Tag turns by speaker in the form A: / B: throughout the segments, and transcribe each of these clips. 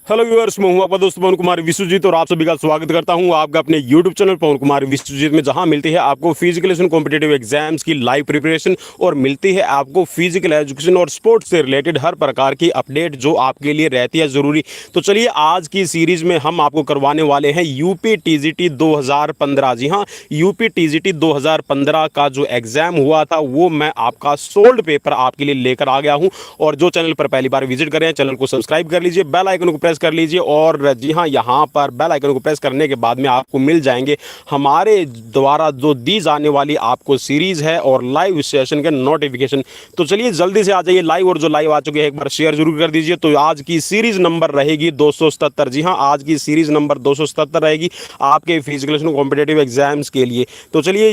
A: Hello viewers, मैं हूं आपका दोस्त पवन कुमार विश्वजीत और आप सभी का स्वागत करता हूं आपका अपने यूट्यूब चैनल पवन कुमार विश्वजीत में, जहां मिलती है आपको फिजिकल एजुकेशन कॉम्पिटेटिव एग्जाम्स की लाइव प्रिपरेशन और मिलती है आपको फिजिकल एजुकेशन और स्पोर्ट्स से रिलेटेड हर प्रकार की अपडेट जो आपके लिए रहती है ज़रूरी। तो चलिए, आज की सीरीज में हम आपको करवाने वाले हैं यूपी टीजीटी 2015। जी हाँ, यूपी टीजीटी 2015 का जो एग्ज़ाम हुआ था वो मैं आपका सोल्ड पेपर आपके लिए लेकर आ गया हूँ। और जो चैनल पर पहली बार विजिट कर रहे हैं, चैनल को सब्सक्राइब कर लीजिए, बेल आइकन को प्रेस कर लीजिए। और जी हाँ, यहाँ पर बेल आइकन को प्रेस करने के बाद में आपको मिल जाएंगे हमारे द्वारा जो दी जाने वाली आपको सीरीज है और लाइव सेशन के नोटिफिकेशन। तो चलिए जल्दी से आ जाइए लाइव, और जो लाइव आ चुके हैं एक बार शेयर जरूर कर दीजिए। तो आज की सीरीज नंबर रहेगी 277। जी हाँ, आज की सीरीज नंबर 277 रहेगी आपके फिजिकल कॉम्पिटेटिव एग्जाम्स के लिए। तो चलिए,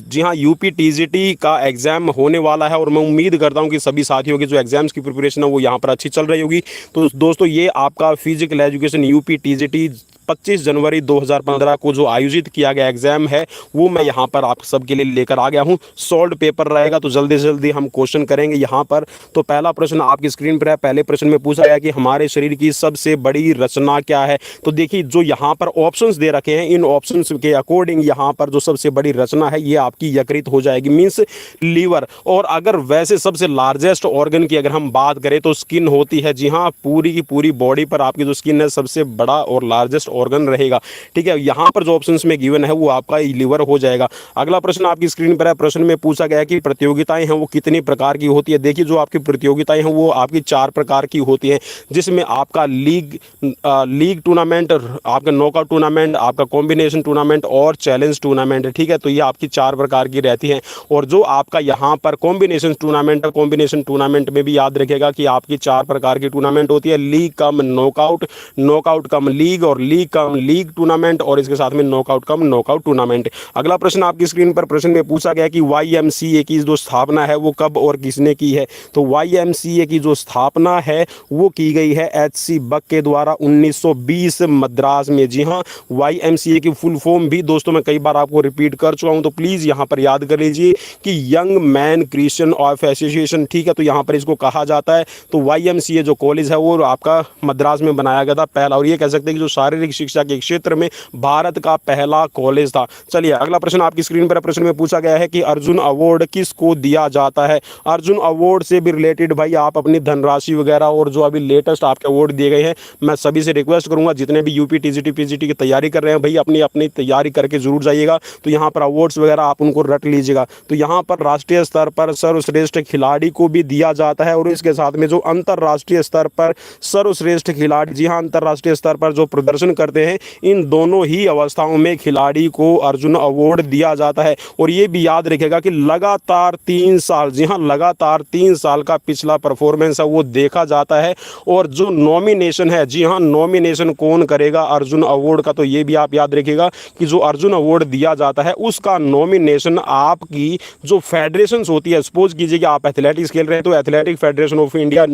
A: जी हाँ, यूपी टीजीटी का एग्जाम होने वाला है और मैं उम्मीद करता हूँ कि सभी साथियों की जो एग्जाम्स की प्रिपरेशन है वो यहाँ पर अच्छी चल रही होगी। तो दोस्तों, ये आपका फिजिकल एजुकेशन यूपी टीजीटी 25 जनवरी 2015 को जो आयोजित किया गया एग्जाम है वो मैं यहाँ पर आप सबके लिए लेकर आ गया हूँ। सॉल्व पेपर रहेगा, तो जल्दी से जल्दी हम क्वेश्चन करेंगे यहाँ पर। तो पहला प्रश्न आपकी स्क्रीन पर है। पहले प्रश्न में पूछा गया कि हमारे शरीर की सबसे बड़ी रचना क्या है। तो देखिए, जो यहाँ पर ऑप्शंस दे रखे हैं, इन ऑप्शंस के अकॉर्डिंग यहाँ पर जो सबसे बड़ी रचना है ये आपकी यकृत हो जाएगी, मीन्स लीवर। और अगर वैसे सबसे लार्जेस्ट ऑर्गन की अगर हम बात करें तो स्किन होती है। जी हाँ, पूरी की पूरी बॉडी पर आपकी जो स्किन है सबसे बड़ा और लार्जेस्ट ऑर्गन रहेगा। ठीक है, यहाँ पर जो ऑप्शंस में गिवन है वो आपका लीवर हो जाएगा। अगला प्रश्न आपकी स्क्रीन पर है। प्रश्न में पूछा गया कि प्रतियोगिताएं हैं वो कितनी प्रकार की होती है। देखिए, जो आपकी प्रतियोगिताएं हैं वो आपकी 4 प्रकार की होती है, जिसमें आपका लीग टूर्नामेंट, आपका नॉकआउट टूर्नामेंट, आपका कॉम्बिनेशन टूर्नामेंट और चैलेंज टूर्नामेंट। ठीक है, तो ये आपकी 4 प्रकार की रहती है। और जो आपका यहाँ पर कॉम्बिनेशन टूर्नामेंट है, कॉम्बिनेशन टूर्नामेंट में भी याद रखेगा कि आपकी 4 प्रकार की टूर्नामेंट होती है, लीग कम नॉकआउट, नॉकआउट कम लीग और लीग कम लीग टूर्नामेंट, और इसके साथ में नॉकआउट कम नॉकआउट टूर्नामेंट। अगला प्रश्न आपकी स्क्रीन पर प्रश्न में पूछा गया कि YMCA की जो स्थापना है वो कब और किसने की है। तो YMCA की जो स्थापना है वो की गई है HC बक के द्वारा 1920 मद्रास में। जी हाँ, YMCA की फुल फॉर्म भी दोस्तों मैं कई बार आपको रिपीट कर चुका हूँ, तो प्लीज़ यहाँ पर याद कर लीजिए कि young man Christian of association. ठीक है, तो यहाँ पर इसको कहा जाता है। तो YMCA जो कॉलेज है वो आपका मद्रास में बनाया गया था पहला, और ये कह सकते हैं कि जो शारीरिक शिक्षा के क्षेत्र में भारत का पहला कॉलेज था। चलिए, अगला प्रश्न आपकी स्क्रीन पर प्रश्न में पूछा गया है कि अर्जुन अवार्ड किसको दिया जाता है। अर्जुन अवार्ड से भी रिलेटेड भाई आप अपनी धनराशि वगैरह और जो अभी लेटेस्ट आपके अवार्ड दिए गए हैं, मैं सभी से रिक्वेस्ट करूंगा जितने भी यूपी टीजीटी पीजीटी की तैयारी कर रहे हैं भाई, अपनी अपनी तैयारी करके जरूर जाइएगा। तो यहाँ पर अवार्ड्स वगैरह आप उनको रट लीजिएगा। तो यहाँ पर राष्ट्रीय स्तर पर सर्वश्रेष्ठ खिलाड़ी को भी दिया जाता है, और इसके साथ में जो अंतर्राष्ट्रीय स्तर पर सर्वश्रेष्ठ खिलाड़ी, जी हाँ, अंतर्राष्ट्रीय स्तर पर जो प्रदर्शन करते हैं, इन दोनों ही अवस्थाओं में खिलाड़ी को अर्जुन अवार्ड दिया जाता है। और ये भी याद रखेगा कि लगातार 3 साल, जी हाँ, लगातार 3 साल का पिछला परफॉर्मेंस है वो देखा जाता है। और जो नॉमिनेशन है, जी हाँ, नॉमिनेशन कौन करेगा अर्जुन अवार्ड का, तो ये भी आप याद रखिएगा कि जो अर्जुन अवार्ड दिया जाता है उसका नॉमिनेशन आपकी जो फेडरेशन होती है, सपोज कीजिए कि आप एथलेटिक्स खेल रहे हैं तो athletic federation of India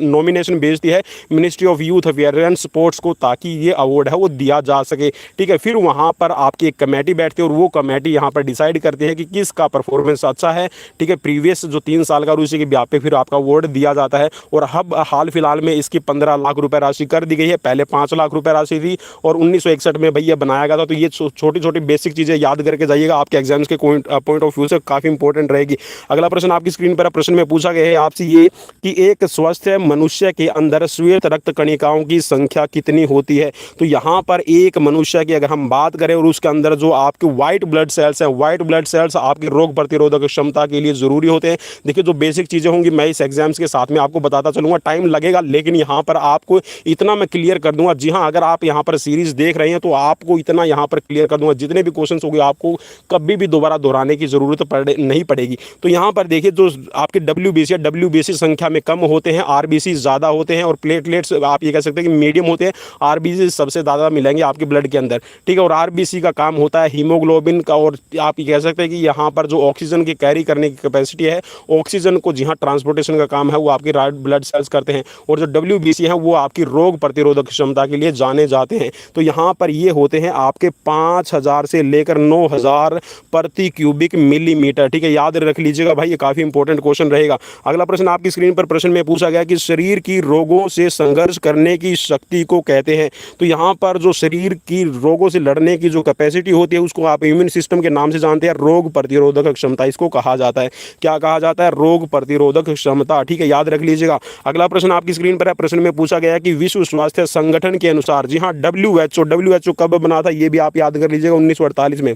A: nomination भेजती है ministry of youth affair and sports को, ताकि ये अवार्ड है वो दिया जा सके। ठीक है, फिर वहाँ पर आपकी एक कमेटी बैठती है और वो कमेटी यहाँ पर डिसाइड करती है कि किसका परफॉर्मेंस अच्छा है। ठीक है, प्रीवियस जो 3 साल का उसी के ब्याह पे फिर आपका अवार्ड दिया जाता है। और अब हाल फिलहाल में इसकी 15 लाख रुपए राशि कर दी गई है, पहले 5 लाख रुपए राशि थी और 1961 में भैया बनाया गया था। तो ये छोटी छोटी बेसिक चीज़ें याद करके जाइएगा, आपके एग्जाम्स के पॉइंट ऑफ व्यू से काफ़ी इंपॉर्टेंट रहेगी। अगला प्रश्न आपकी स्क्रीन पर प्रश्न में पूछा गया है आपसे ये कि एक स्वस्थ मनुष्य के अंदर श्वेत रक्त कणिकाओं की संख्या कितनी होती है। तो यहाँ पर एक मनुष्य की अगर हम बात करें और उसके अंदर जो आपके व्हाइट ब्लड सेल्स हैं, व्हाइट ब्लड सेल्स आपकी रोग प्रतिरोधक क्षमता के लिए ज़रूरी होते हैं। देखिए, जो बेसिक चीज़ें होंगी मैं इस एग्जाम्स के साथ में आपको बताता चलूँगा, टाइम लगेगा लेकिन यहाँ पर आपको इतना मैं क्लियर कर दूंगा। जी हाँ, अगर आप यहाँ पर सीरीज देख रहे हैं तो आपको इतना यहाँ पर क्लियर कर दूंगा, जितने भी क्वेश्चन होंगे आपको कभी भी दोबारा दोहराने की ज़रूरत नहीं पड़ेगी। तो यहाँ पर देखिए, जो आपके WBC संख्या में कम होते हैं, RBC ज़्यादा होते हैं, और प्लेटलेट्स आप ये कह सकते हैं कि मीडियम होते हैं, RBC सबसे ज़्यादा मिलेंगे आपके ब्लड के अंदर, ठीक है। और आरबीसी का काम होता है हीमोग्लोबिन का, और आप ये कह सकते हैं कि यहाँ पर जो ऑक्सीजन की कैरी करने की कैपेसिटी है, ऑक्सीजन को जी हाँ ट्रांसपोर्टेशन का काम है वो आपके रेड ब्लड सेल्स करते हैं। और जो डब्ल्यूबीसी है वो आपकी रोग प्रतिरोधक क्षमता के लिए जाने जाते हैं। तो यहाँ पर ये होते हैं आपके 5000 से लेकर 9000 प्रति क्यूबिक मिलीमीटर, ठीक है। याद रख लीजिएगा भाई, ये काफ़ी इंपॉर्टेंट क्वेश्चन रहेगा। अगला प्रश्न आपकी स्क्रीन पर प्रश्न में पूछा गया कि शरीर की रोगों से संघर्ष करने की शक्ति को कहते हैं। तो यहाँ पर जो शरीर की रोगों से लड़ने की जो कैपेसिटी होती है उसको आप इम्यून सिस्टम के नाम से जानते हैं, रोग प्रतिरोधक क्षमता इसको कहा जाता है। क्या कहा जाता है? रोग प्रतिरोधक क्षमता, ठीक है, याद रख लीजिएगा। अगला प्रश्न आपकी स्क्रीन पर है, प्रश्न में पूछा गया कि विश्व स्वास्थ्य संगठन के अनुसार, जी हाँ WHO कब बना था ये भी आप याद कर लीजिएगा, 1948 में।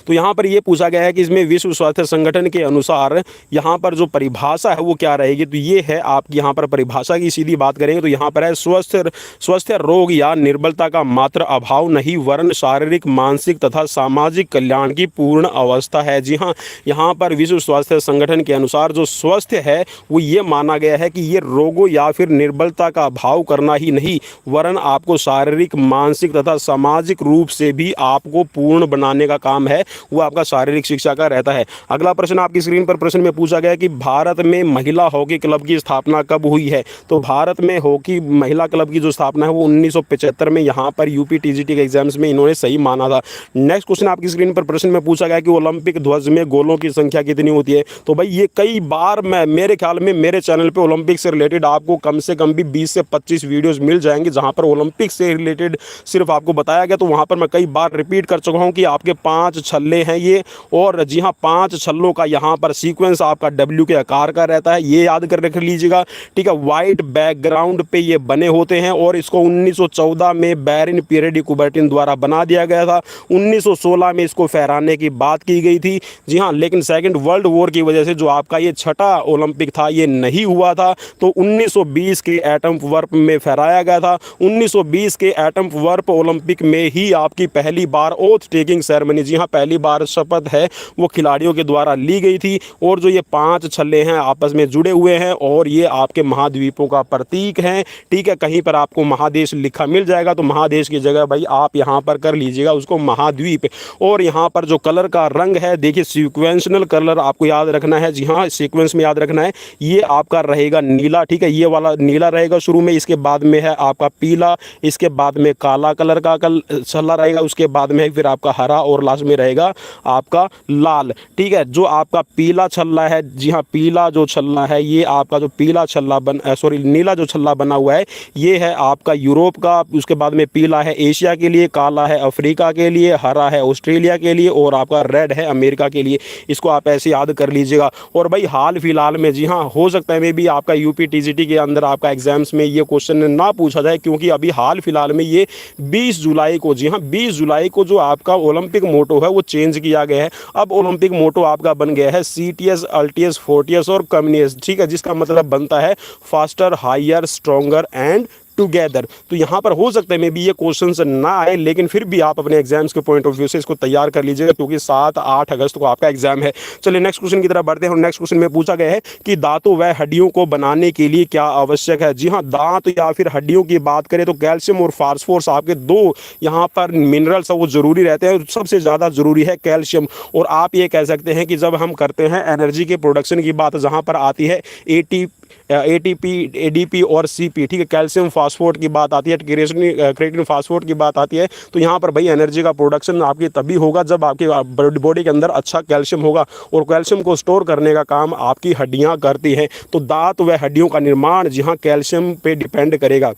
A: तो यहाँ पर ये पूछा गया है कि इसमें विश्व स्वास्थ्य संगठन के अनुसार यहाँ पर जो परिभाषा है वो क्या रहेगी। तो ये है आपकी, यहाँ पर परिभाषा की सीधी बात करेंगे तो यहाँ पर है स्वस्थ रोग या निर्बलता का मात्र अभाव नहीं, वरन शारीरिक, मानसिक तथा सामाजिक कल्याण की पूर्ण अवस्था है। जी हाँ, यहाँ पर विश्व स्वास्थ्य संगठन के अनुसार जो स्वस्थ है वो ये माना गया है कि ये रोगों या फिर निर्बलता का अभाव करना ही नहीं, वरन आपको शारीरिक, मानसिक तथा सामाजिक रूप से भी आपको पूर्ण बनाने का काम है वो आपका शारीरिक शिक्षा का रहता है। अगला प्रश्न आपकी स्क्रीन पर प्रश्न में पूछा गया कि भारत में महिला हॉकी क्लब की स्थापना कब हुई है। तो भारत में हॉकी महिला क्लब की जो स्थापना है वो 1975 में यहाँ पर यूपी टीजीटी के एग्जाम्स में इन्होंने सही माना था। नेक्स्ट क्वेश्चन आपकी स्क्रीन पर प्रश्न में पूछा गया कि ओलंपिक ध्वज में गोलों की संख्या कितनी होती है। तो भाई ये कई बार मैं मेरे ख्याल में मेरे चैनल पे ओलंपिक से रिलेटेड आपको कम से कम भी 20 से 25 वीडियोस मिल जाएंगे जहां पर ओलंपिक से रिलेटेड सिर्फ आपको बताया गया। तो वहां पर मैं कई बार रिपीट कर चुका हूं कि आपके 5 छल्ले हैं ये, और जी हाँ 5 छल्लों का यहाँ पर सीक्वेंस आपका डब्ल्यू के आकार का रहता है, ये याद कर रख लीजिएगा, ठीक है। वाइट बैकग्राउंड पे ये बने होते हैं और इसको 1914 में बैरिन पीरेडी कुबर्टिन द्वारा बना दिया गया था। 1916 में इसको फहराने की बात की गई थी, जी हाँ, लेकिन सेकेंड वर्ल्ड वॉर की वजह से जो आपका ये छठा ओलंपिक था ये नहीं हुआ था। तो 1920 के एटम वर्प में फहराया गया था। 1920 के एटम वर्प ओलंपिक में ही आपकी पहली बार ओथ टेकिंग सेरेमनी, जी हाँ पहली बार शपथ है वो खिलाड़ियों के द्वारा ली गई थी। और जो ये 5 छल्ले हैं आपस में जुड़े हुए हैं और ये आपके महाद्वीपों का प्रतीक हैं, ठीक है। कहीं पर आपको महादेश लिखा मिल जाएगा तो महादेश की जगह भाई आप यहाँ पर कर लीजिएगा उसको महाद्वीप। और यहाँ पर जो कलर का रंग है देखिए सीक्वेंशनल कलर आपको याद रखना है, जी हाँ सीक्वेंस में याद रखना है, ये आपका रहेगा नीला, ठीक है, ये वाला नीला रहेगा शुरू में, इसके बाद में है आपका पीला, इसके बाद में काला कलर का छल्ला रहेगा, उसके बाद में फिर आपका हरा और लास्ट में रहेगा आपका लाल, ठीक है। जो आपका पीला छल्ला है, जी हाँ पीला जो छल्ला है ये आपका जो पीला छल्ला नीला जो छल्ला बना हुआ है ये है आपका यूरोप का, उसके बाद में पीला है एशिया के लिए, काला है अफ्रीका के लिए, हरा है ऑस्ट्रेलिया के लिए और आपका रेड है अमेरिका के लिए। इसको आप ऐसे याद कर लीजिएगा। और भाई हाल फिलहाल में, जी हाँ हो सकता है मे भी आपका यूपी टीजीटी के अंदर आपका एग्जाम्स में ये क्वेश्चन ना पूछा जाए, क्योंकि अभी हाल फिलहाल में ये 20 जुलाई को, जी हाँ 20 जुलाई को जो आपका ओलंपिक मोटो है वो चेंज किया गया है। अब ओलंपिक मोटो आपका बन गया है सीटीएस, अल्टीएस, फोर्टियस और कम्युनियस, ठीक है, जिसका मतलब बनता है faster, higher, stronger and together. तो यहाँ पर हो सकता है मे भी ये क्वेश्चंस ना आए, लेकिन फिर भी आप अपने एग्जाम्स के पॉइंट ऑफ व्यू से इसको तैयार कर लीजिएगा, क्योंकि 7-8 अगस्त को आपका एग्जाम है। चलिए नेक्स्ट क्वेश्चन की तरफ बढ़ते हैं। और नेक्स्ट क्वेश्चन में पूछा गया है कि दांतों व हड्डियों को बनाने के लिए क्या आवश्यक है। जी हाँ, दांत या फिर हड्डियों की बात करें तो कैल्शियम और फास्फोरस आपके 2 यहाँ पर मिनरल्स वो जरूरी रहते हैं। सबसे ज़्यादा जरूरी है कैल्शियम। और आप ये कह सकते हैं कि जब हम करते हैं एनर्जी के प्रोडक्शन की बात, जहाँ पर आती है ATP, ADP और CP, ठीक है, कैल्शियम फास्फोरेट की बात आती है, क्रेटिन फास्फोरेट की बात आती है, तो यहाँ पर भाई एनर्जी का प्रोडक्शन आपकी तभी होगा जब आपकी बॉडी के अंदर अच्छा कैल्शियम होगा। और कैल्शियम को स्टोर करने का काम आपकी हड्डियाँ करती हैं। तो दांत व हड्डियों का निर्माण, जी हाँ, कैल्शियम पे डिपेंड करेगा।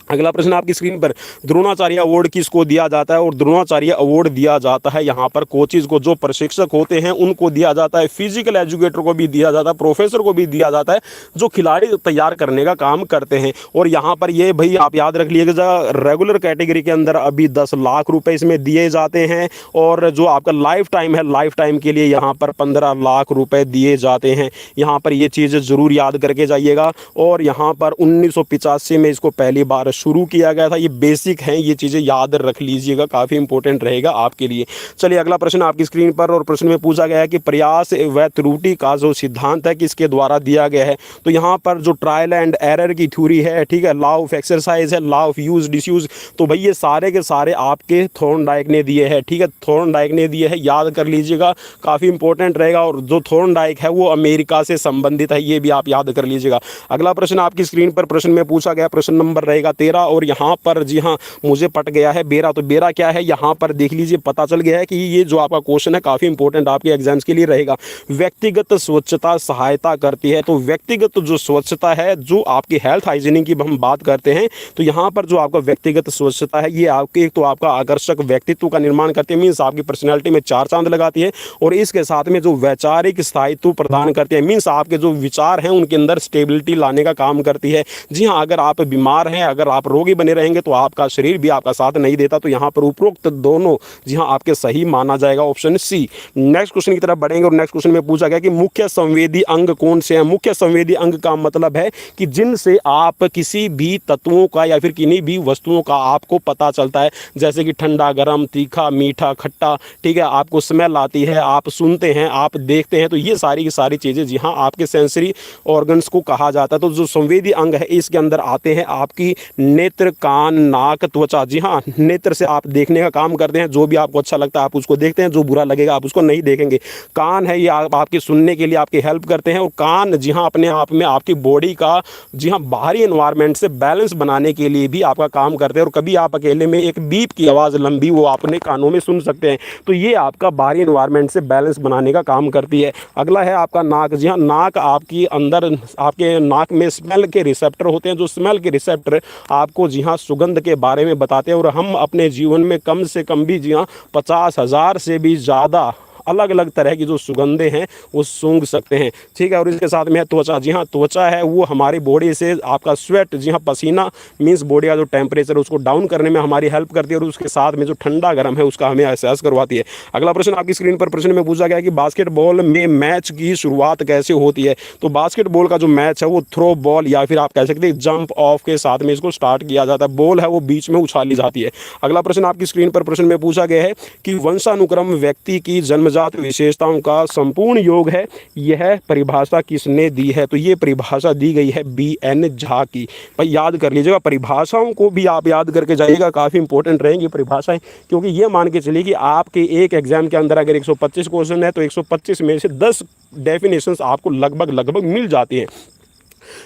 A: अगला प्रश्न आपकी स्क्रीन पर, द्रोणाचार्य अवार्ड किसको दिया जाता है। और द्रोणाचार्य अवार्ड दिया जाता है यहाँ पर कोचेज को, जो प्रशिक्षक होते हैं उनको दिया जाता है, फिजिकल एजुकेटर को भी दिया जाता है, प्रोफेसर को भी दिया जाता है, जो खिलाड़ी तैयार करने का काम करते हैं। और यहाँ पर ये भाई आप याद रख लीजिएगा, रेगुलर कैटेगरी के अंदर अभी 10 लाख रुपए इसमें दिए जाते हैं। और जो आपका लाइफ टाइम है, लाइफ टाइम के लिए यहाँ पर 15 लाख रुपए दिए जाते हैं। यहाँ पर ये चीज़ जरूर याद करके जाइएगा। और यहाँ पर 1985 में इसको पहली बार शुरू किया गया था। ये बेसिक हैं, ये चीज़ें याद रख लीजिएगा, काफ़ी इंपॉर्टेंट रहेगा आपके लिए। चलिए अगला प्रश्न आपकी स्क्रीन पर, और प्रश्न में पूछा गया है कि प्रयास व त्रुटि का जो सिद्धांत है किसके द्वारा दिया गया है। तो यहाँ पर जो ट्रायल एंड एरर की थ्योरी है, ठीक है, लॉ ऑफ एक्सरसाइज है, लॉ ऑफ यूज डिसयूज, तो भाई ये सारे के सारे आपके थॉर्नडाइक ने दिए हैं, ठीक है, थॉर्नडाइक ने दिए हैं, याद कर लीजिएगा, काफ़ी इंपॉर्टेंट रहेगा। और जो थॉर्नडाइक है वो अमेरिका से संबंधित है, ये भी आप याद कर लीजिएगा। अगला प्रश्न आपकी स्क्रीन पर प्रश्न में पूछा गया, प्रश्न नंबर रहेगा 13, और यहाँ पर जी हाँ मुझे पट गया है बेरा। तो बेरा क्या है, यहाँ पर देख लीजिए, पता चल गया है कि ये जो आपका क्वेश्चन है काफ़ी इंपॉर्टेंट आपके एग्जाम्स के लिए रहेगा। व्यक्तिगत स्वच्छता सहायता करती है। तो व्यक्तिगत जो स्वच्छता है, जो आपकी हेल्थ हाइजीनिंग की हम बात करते हैं, तो यहाँ पर जो आपका व्यक्तिगत स्वच्छता है, ये आपके एक तो आपका आकर्षक व्यक्तित्व का निर्माण करती है, मीन्स आपकी पर्सनैलिटी में 4 चांद लगाती है, और इसके साथ में जो वैचारिक स्थायित्व प्रदान करती है, मीन्स आपके जो विचार हैं उनके अंदर स्टेबिलिटी लाने का काम करती है। जी हाँ, अगर आप बीमार हैं, अगर आप रोगी बने रहेंगे तो आपका शरीर भी आपका साथ नहीं देता। तो यहाँ पर उपरोक्त दोनों जी हाँ आपके सही माना जाएगा, ऑप्शन सी। नेक्स्ट क्वेश्चन की तरफ बढ़ेंगे, और नेक्स्ट क्वेश्चन में पूछा गया कि मुख्य संवेदी अंग कौन से हैं। मुख्य संवेदी अंग का मतलब है कि जिनसे आप किसी भी तत्वों का या फिर किन्हीं भी वस्तुओं का आपको पता चलता है, जैसे कि ठंडा, गर्म, तीखा, मीठा, खट्टा, ठीक है, आपको स्मेल आती है, आप सुनते हैं, आप देखते हैं, तो ये सारी की सारी चीज़ें जी हाँ आपके सेंसरी ऑर्गन्स को कहा जाता है। तो जो संवेदी अंग है इसके अंदर आते हैं आपकी नेत्र, कान, नाक, त्वचा। जी हाँ, नेत्र से आप देखने का काम करते हैं, जो भी आपको अच्छा लगता है आप उसको देखते हैं, जो बुरा लगेगा आप उसको नहीं देखेंगे। कान है, ये आपके सुनने के लिए आपकी हेल्प करते हैं, और कान जी हाँ अपने आप में आपकी बॉडी का जी हाँ बाहरी एनवायरनमेंट से बैलेंस बनाने के लिए भी आपका काम करते हैं। और कभी आप अकेले में एक बीप की आवाज़ लंबी वो अपने कानों में सुन सकते हैं, तो ये आपका बाहरी एनवायरनमेंट से बैलेंस बनाने का काम करती है। अगला है आपका नाक। जी हाँ, नाक आपकी अंदर, आपके नाक में स्मेल के रिसेप्टर होते हैं, जो स्मेल के रिसेप्टर आपको जी हाँ सुगंध के बारे में बताते हैं, और हम अपने जीवन में कम से कम भी जी हाँ 50,000 से भी ज़्यादा अलग अलग तरह की जो सुगंधें हैं वो सूंघ सकते हैं, ठीक है। और इसके साथ में है त्वचा। जी हाँ, त्वचा है वो हमारी बॉडी से आपका स्वेट, जी हाँ पसीना, मीन्स बॉडी का जो टेम्परेचर है उसको डाउन करने में हमारी हेल्प करती है, और उसके साथ में जो ठंडा गर्म है उसका हमें एहसास करवाती है। अगला प्रश्न आपकी स्क्रीन पर प्रश्न में पूछा गया कि बास्केटबॉल में मैच की शुरुआत कैसे होती है। तो बास्केटबॉल का जो मैच है वो थ्रो बॉल या फिर आप कह सकते हैं जंप ऑफ के साथ में इसको स्टार्ट किया जाता है। बॉल है वो बीच में उछाली जाती है। अगला प्रश्न आपकी स्क्रीन पर प्रश्न में पूछा गया है कि वंशानुक्रम व्यक्ति की जन्मजात विशेषताओं का संपूर्ण योग है, यह परिभाषा किसने दी है। तो ये परिभाषा दी गई है BN झा की। भाई याद कर लीजिएगा, परिभाषाओं को भी आप याद करके जाइएगा, काफ़ी इंपॉर्टेंट रहेंगी परिभाषाएं, क्योंकि ये मान के चलिए कि आपके एक एग्जाम के अंदर अगर 125 क्वेश्चन है तो 125 में से 10 डेफिनेशंस आपको लगभग मिल जाती हैं।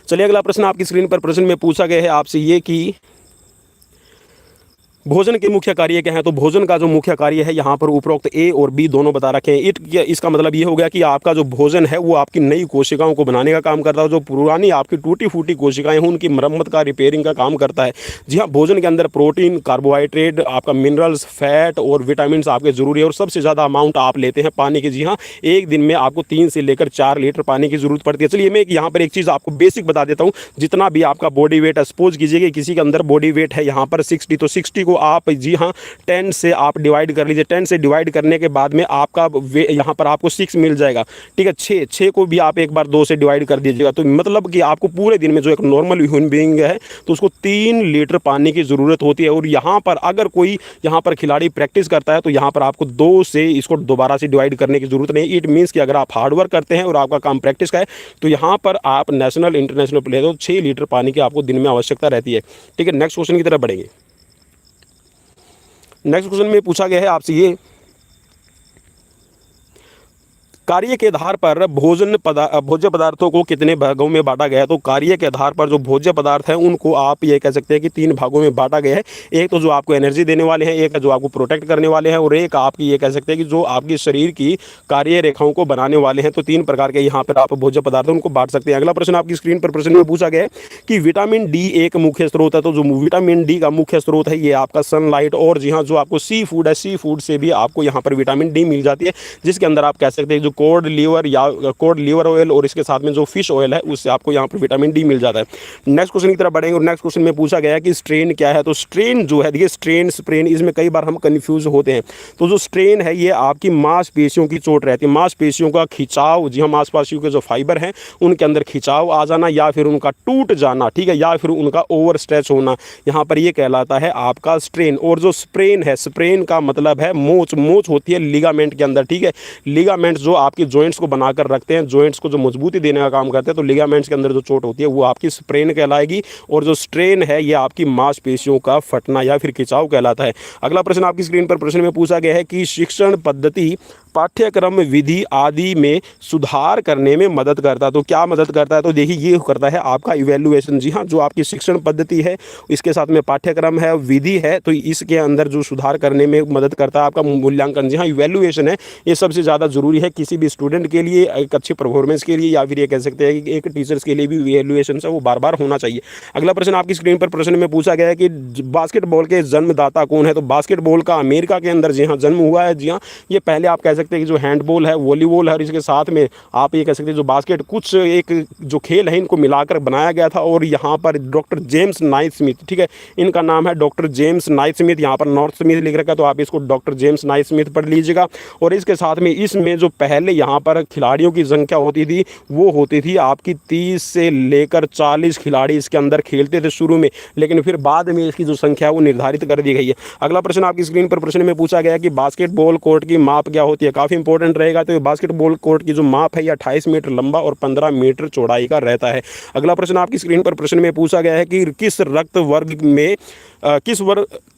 A: चलिए अगला प्रश्न आपकी स्क्रीन पर प्रश्न में पूछा गया है आपसे ये कि भोजन के मुख्य कार्य क्या है। तो भोजन का जो मुख्य कार्य है यहाँ पर उपरोक्त A और B दोनों बता रखे हैं। इसका मतलब ये हो गया कि आपका जो भोजन है वो आपकी नई कोशिकाओं को बनाने का काम करता है, जो पुरानी आपकी टूटी फूटी कोशिकाएं हैं उनकी मरम्मत का, रिपेयरिंग का काम करता है। जी हाँ, भोजन के अंदर प्रोटीन, कार्बोहाइड्रेट, आपका मिनरल्स, फैट और विटामिन आपके जरूरी है, और सबसे ज़्यादा अमाउंट आप लेते हैं पानी की। जी हाँ, एक दिन में आपको 3 से लेकर 4 लीटर पानी की जरूरत पड़ती है। चलिए मैं यहाँ पर एक चीज़ आपको बेसिक बता देता हूँ। जितना भी आपका बॉडी वेट है, सपोज कीजिए कि किसी के अंदर बॉडी वेट है यहाँ पर 60, तो 60 को आप जी हाँ 10 से आप डिवाइड कर लीजिए। 10 से डिवाइड करने के बाद में आपका यहाँ पर आपको 6 मिल जाएगा, ठीक है। 6 को भी आप एक बार 2 से डिवाइड कर दीजिएगा, तो मतलब कि आपको पूरे दिन में जो एक नॉर्मल ह्यूमन बीइंग है तो उसको 3 लीटर पानी की ज़रूरत होती है। और यहाँ पर अगर कोई यहाँ पर खिलाड़ी प्रैक्टिस करता है तो यहाँ पर आपको 2 से इसको दोबारा से डिवाइड करने की ज़रूरत नहीं। इट मीन्स कि अगर आप हार्डवर्क करते हैं और आपका काम प्रैक्टिस का है तो यहाँ पर आप नेशनल इंटरनेशनल प्लेयर हो, 6 लीटर पानी की आपको दिन में आवश्यकता रहती है, ठीक है। नेक्स्ट क्वेश्चन की तरफ बढ़ेंगे। नेक्स्ट क्वेश्चन में पूछा गया है आपसे ये, कार्य के आधार पर भोज्य पदार्थों को कितने भागों में बांटा गया है। तो कार्य के आधार पर जो भोज्य पदार्थ हैं उनको आप ये कह सकते हैं कि 3 भागों में बांटा गया है। एक तो जो आपको एनर्जी देने वाले हैं, एक जो आपको प्रोटेक्ट करने वाले हैं, और एक आपकी ये कह सकते हैं कि जो आपकी शरीर की कार्य रेखाओं को बनाने वाले हैं। तो 3 प्रकार के यहाँ पर आप भोज्य पदार्थ उनको बांट सकते हैं। अगला प्रश्न आपकी स्क्रीन पर प्रश्न में पूछा गया है कि विटामिन डी एक मुख्य स्रोत है। तो जो विटामिन डी का मुख्य स्रोत है ये आपका सनलाइट, और जी हाँ जो आपको सी फूड है, सी फूड से भी आपको यहाँ पर विटामिन डी मिल जाती है, जिसके अंदर आप कह सकते हैं जो कोड लीवर या कोड लीवर ऑयल और इसके साथ में जो फिश ऑयल है उससे आपको यहाँ पर विटामिन डी मिल जाता है। नेक्स्ट क्वेश्चन की तरफ बढ़ेंगे और नेक्स्ट क्वेश्चन में पूछा गया है कि स्ट्रेन क्या है। तो स्ट्रेन जो है, देखिए स्ट्रेन स्प्रेन इसमें कई बार हम कंफ्यूज होते हैं। तो जो स्ट्रेन है ये आपकी मांसपेशियों की चोट रहती है, मांसपेशियों का खिंचाव, जी हाँ, मांसपेशियों के जो फाइबर हैं उनके अंदर खिंचाव आ जाना या फिर उनका टूट जाना, ठीक है, या फिर उनका ओवर स्ट्रेच होना, यहाँ पर ये कहलाता है आपका स्ट्रेन। और जो स्प्रेन है, स्प्रेन का मतलब है मोच, मोच होती है लिगामेंट के अंदर, ठीक है, लिगामेंट्स जो आपकी जॉइंट्स को बनाकर रखते हैं, जॉइंट्स को जो मजबूती देने का काम करते हैं, तो लिगामेंट्स के अंदर जो चोट होती है वो आपकी स्प्रेन कहलाएगी। और जो स्ट्रेन है ये आपकी मांसपेशियों का फटना या फिर खिंचाव कहलाता है। अगला प्रश्न आपकी स्क्रीन पर प्रश्न में पूछा गया है कि शिक्षण पद्धति, पाठ्यक्रम, विधि आदि में सुधार करने में मदद करता है। तो क्या मदद करता है? तो देखिए ये करता है आपका इवैल्यूएशन। जी हाँ, जो आपकी शिक्षण पद्धति है, इसके साथ में पाठ्यक्रम है, विधि है, तो इसके अंदर जो सुधार करने में मदद करता है आपका मूल्यांकन। जी हाँ, इवैल्यूएशन है, ये सबसे ज़्यादा जरूरी है किसी भी स्टूडेंट के लिए, एक अच्छी परफॉर्मेंस के लिए, या फिर ये कह सकते हैं कि एक टीचर्स के लिए भी इवैल्यूएशन है वो बार बार होना चाहिए। अगला प्रश्न आपकी स्क्रीन पर प्रश्न में पूछा गया है कि बास्केटबॉल के जन्मदाता कौन है। तो बास्केटबॉल का अमेरिका के अंदर जी हाँ जन्म हुआ है। जी हाँ, ये पहले आप कह सकते हैं कि जो हैंडबॉल है, वॉलीबॉल है, और इसके साथ में आप ये कह सकते हैं जो बास्केट, कुछ एक जो खेल है इनको मिलाकर बनाया गया था। और यहाँ पर डॉक्टर जेम्स नाइस्मिथ, ठीक है, इनका नाम है डॉक्टर जेम्स नाइस्मिथ, यहाँ पर नॉर्थ स्मिथ लिख रखा है तो आप इसको डॉक्टर जेम्स नाइस्मिथ पढ़ लीजिएगा। और इसके साथ में इसमें जो पहले यहाँ पर खिलाड़ियों की संख्या होती थी वो होती थी आपकी 30 से लेकर 40 खिलाड़ी इसके अंदर खेलते थे शुरू में, लेकिन फिर बाद में इसकी जो संख्या है वो निर्धारित कर दी गई है। अगला प्रश्न आपकी स्क्रीन पर प्रश्न में पूछा गया कि बास्केटबॉल कोर्ट की माप क्या होती है। काफ़ी इंपॉर्टेंट रहेगा। तो बास्केटबॉल कोर्ट की जो माप है ये 28 मीटर लंबा और 15 मीटर चौड़ाई का रहता है। अगला प्रश्न आपकी स्क्रीन पर प्रश्न में पूछा गया है कि किस रक्त वर्ग में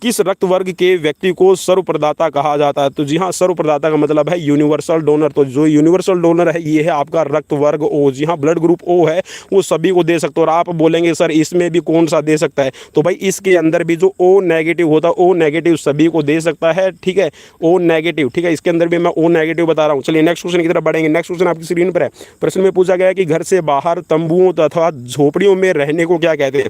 A: किस रक्त वर्ग के व्यक्ति को सर्वप्रदाता कहा जाता है। तो जी हाँ, सर्वप्रदाता का मतलब है यूनिवर्सल डोनर। तो जो यूनिवर्सल डोनर है ये है आपका रक्त वर्ग ओ। जी हाँ, ब्लड ग्रुप ओ है वो सभी को दे सकते हो। और आप बोलेंगे सर इसमें भी कौन सा दे सकता है, तो भाई इसके अंदर भी जो ओ नेगेटिव होता है, ओ नेगेटिव सभी को दे सकता है, ठीक है, ओ नेगेटिव, ठीक है, इसके अंदर भी मैं ओ नेगेटिव बता रहा हूँ। चलिए नेक्स्ट क्वेश्चन की तरफ बढ़ेंगे। नेक्स्ट क्वेश्चन आपकी स्क्रीन पर है। प्रश्न में पूछा गया है कि घर से बाहर तंबुओं तथा झोपड़ियों में रहने को क्या कहते हैं।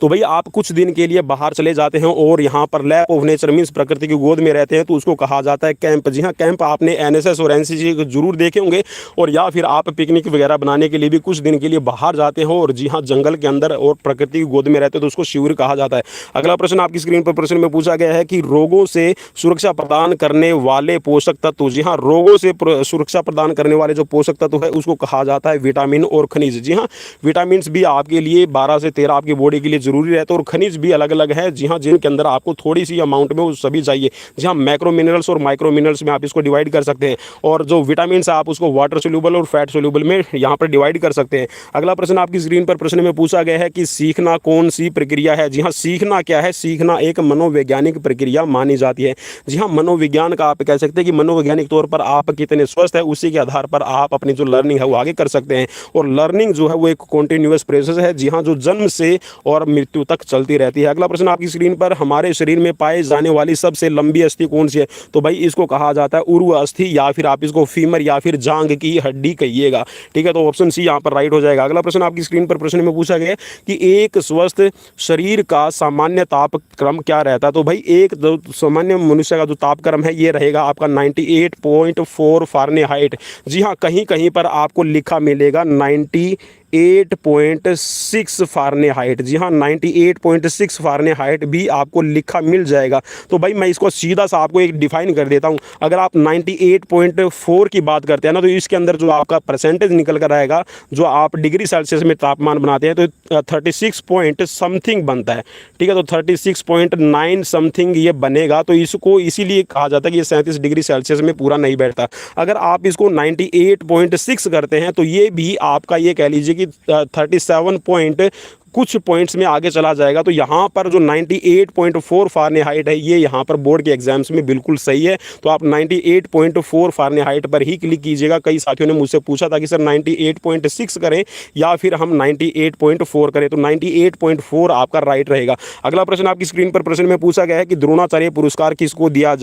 A: तो भाई आप कुछ दिन के लिए बाहर चले जाते हैं और यहाँ पर लैप ऑफ नेचर मीन्स प्रकृति की गोद में रहते हैं, तो उसको कहा जाता है कैंप। जी हाँ, कैंप आपने एनएसएस और एनसीसी जरूर देखे होंगे। और या फिर आप पिकनिक वगैरह बनाने के लिए भी कुछ दिन के लिए बाहर जाते हो और जी हाँ जंगल के अंदर और प्रकृति की गोद में रहते हैं, तो उसको शिविर कहा जाता है। अगला प्रश्न आपकी स्क्रीन पर प्रश्न में पूछा गया है कि रोगों से सुरक्षा प्रदान करने वाले पोषक तत्व। जी हाँ, रोगों से सुरक्षा प्रदान करने वाले जो पोषक तत्व है उसको कहा जाता है विटामिन और खनिज। जी हाँ, विटामिन भी आपके लिए 12 से 13 आपकी बॉडी के लिए जरूरी रहता है और खनिज भी अलग अलग है। जी हाँ, जिनके अंदर आपको थोड़ी सी अमाउंट में वो सभी चाहिए। जी हाँ, मैक्रो मिनरल्स और माइक्रो मिनरल्स में आप इसको डिवाइड कर सकते हैं। और जो विटामिन आप उसको वाटर सोल्यूबल और फैट सोल्यूबल में यहाँ पर डिवाइड कर सकते हैं। अगला प्रश्न आपकी स्क्रीन पर प्रश्न में पूछा गया है कि सीखना कौन सी प्रक्रिया है। जी हाँ, सीखना क्या है? सीखना एक मनोवैज्ञानिक प्रक्रिया मानी जाती है। जी हाँ, मनोविज्ञान का आप कह सकते हैं कि मनोवैज्ञानिक तौर पर आप कितने स्वस्थ है उसी के आधार पर आप अपनी जो लर्निंग है वो आगे कर सकते हैं। और लर्निंग जो है वो एक कॉन्टिन्यूअस प्रोसेस है। जी हाँ, जो जन्म से और मृत्यु तक चलती रहती है। अगला प्रश्न आपकी स्क्रीन पर, हमारे शरीर में पाए जाने वाली सबसे लंबी अस्थि कौन सी है। तो भाई इसको कहा जाता है उर्व अस्थि या फिर आप इसको फीमर या फिर जांग की हड्डी कहिएगा, ठीक है। तो ऑप्शन सी यहाँ पर राइट हो जाएगा। अगला प्रश्न आपकी स्क्रीन पर प्रश्न में पूछा गया कि एक स्वस्थ शरीर का सामान्य तापक्रम क्या रहता है। तो भाई एक सामान्य मनुष्य का जो तापक्रम है ये रहेगा आपका 98.4 फ़ारेनहाइट। जी हाँ, कहीं कहीं पर आपको लिखा मिलेगा 98.6 फ़ारेनहाइट। जी हाँ, 98.6 फ़ारेनहाइट भी आपको लिखा मिल जाएगा। तो भाई मैं इसको सीधा सा आपको एक डिफाइन कर देता हूँ। अगर आप 98.4 की बात करते हैं ना, तो इसके अंदर जो आपका परसेंटेज निकल कर आएगा, जो आप डिग्री सेल्सियस में तापमान बनाते हैं, तो 36 पॉइंट समथिंग बनता है, ठीक है। तो 36.9 समथिंग ये बनेगा। तो इसको इसीलिए कहा जाता है कि ये 37 डिग्री सेल्सियस में पूरा नहीं बैठता। अगर आप इसको 98.6 करते हैं तो ये भी आपका ये कह लीजिए कि 37 पॉइंट कुछ पॉइंट्स में आगे चला जाएगा। तो यहाँ पर जो 98.4 फ़ारेनहाइट है ये यहाँ पर बोर्ड के एग्जाम्स में बिल्कुल सही है। तो आप 98.4 फ़ारेनहाइट पर ही क्लिक कीजिएगा। कई साथियों ने मुझसे पूछा था कि सर 98.6 करें या फिर हम 98.4 करें, तो 98.4 आपका राइट रहेगा। अगला प्रश्न आपकी स्क्रीन पर प्रश्न में पूछा गया है कि द्रोणाचार्य पुरस्कार किसको दिया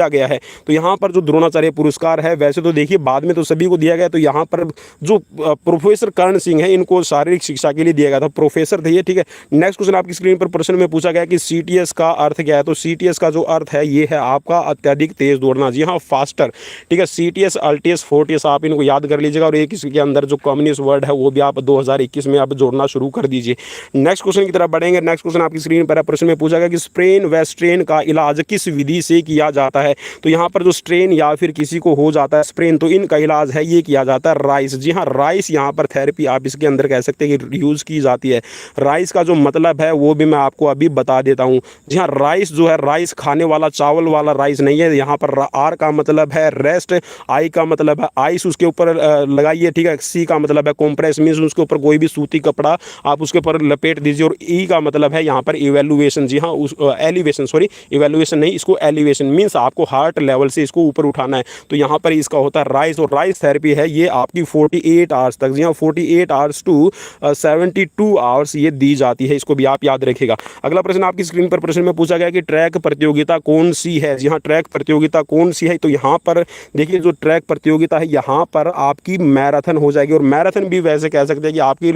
A: गया है। तो यहाँ पर जो द्रोणाचार्य पुरस्कार है, वैसे तो देखिए बाद में तो सभी को दिया गया, तो यहाँ पर जो प्रोफेसर कर्ण सिंह है इनको शारीरिक शिक्षा के लिए दिया गया था। था, प्रोफेसर थे ये, ठीक है। नेक्स्ट क्वेश्चन आपकी स्क्रीन पर प्रश्न में पूछा गया कि सीटीएस का अर्थ क्या है। तो सीटीएस का जो अर्थ है ये है आपका अत्यधिक तेज दौड़ना, जी हाँ, फास्टर, ठीक है। सीटीएस, अल्टीएस, फोर्टियस आप इनको याद कर लीजिएगा और एक इसके अंदर जो कम्युनिस्ट वर्ड है वो भी आप 2021 में आप जोड़ना शुरू कर दीजिए। नेक्स्ट क्वेश्चन की तरफ बढ़ेंगे। नेक्स्ट क्वेश्चन आपकी स्क्रीन पर है, प्रश्न में पूछा गया कि स्प्रेन व स्ट्रेन का इलाज किस विधि से किया जाता है। तो यहाँ पर जो स्ट्रेन या फिर किसी को हो जाता है स्प्रेन, तो इनका इलाज है ये किया जाता है राइस, जी हाँ, राइस यहाँ पर थेरेपी आप इसके अंदर कह सकते हैं कि यूज़ की जाती है। राइस का जो मतलब है वो भी मैं आपको अभी बता देता हूँ। जी हाँ, राइस जो है, राइस खाने वाला चावल वाला राइस नहीं है। यहाँ पर आर का मतलब है रेस्ट, आई का मतलब है आइस, उसके ऊपर लगाइए, ठीक है। सी का मतलब है कॉम्प्रेस, मीन्स उसके ऊपर कोई भी सूती कपड़ा आप उसके ऊपर लपेट दीजिए। और ई का मतलब है यहाँ पर इवेल्युएशन, जी हाँ, उस एलिवेशन, सॉरी इवेल्युएशन नहीं, इसको एलिवेशन मीन्स आपको हार्ट लेवल से इसको ऊपर उठाना है। तो यहाँ पर इसका होता है राइस। और राइस थेरेपी है ये आपकी 48 आवर्स तक, जी हाँ, 48 आवर्स टू 72 आवर्स ये दी जाती है, इसको भी आप याद रखिएगा। अगला प्रश्न आपकी स्क्रीन पर प्रश्न में पूछा गया कि ट्रैक प्रतियोगिता कौन सी है। जी हाँ, ट्रैक प्रतियोगिता कौन सी है। तो यहाँ पर देखिए जो ट्रैक प्रतियोगिता है यहाँ पर आपकी मैराथन हो जाएगी। और मैराथन भी वैसे कह सकते हैं कि आपकी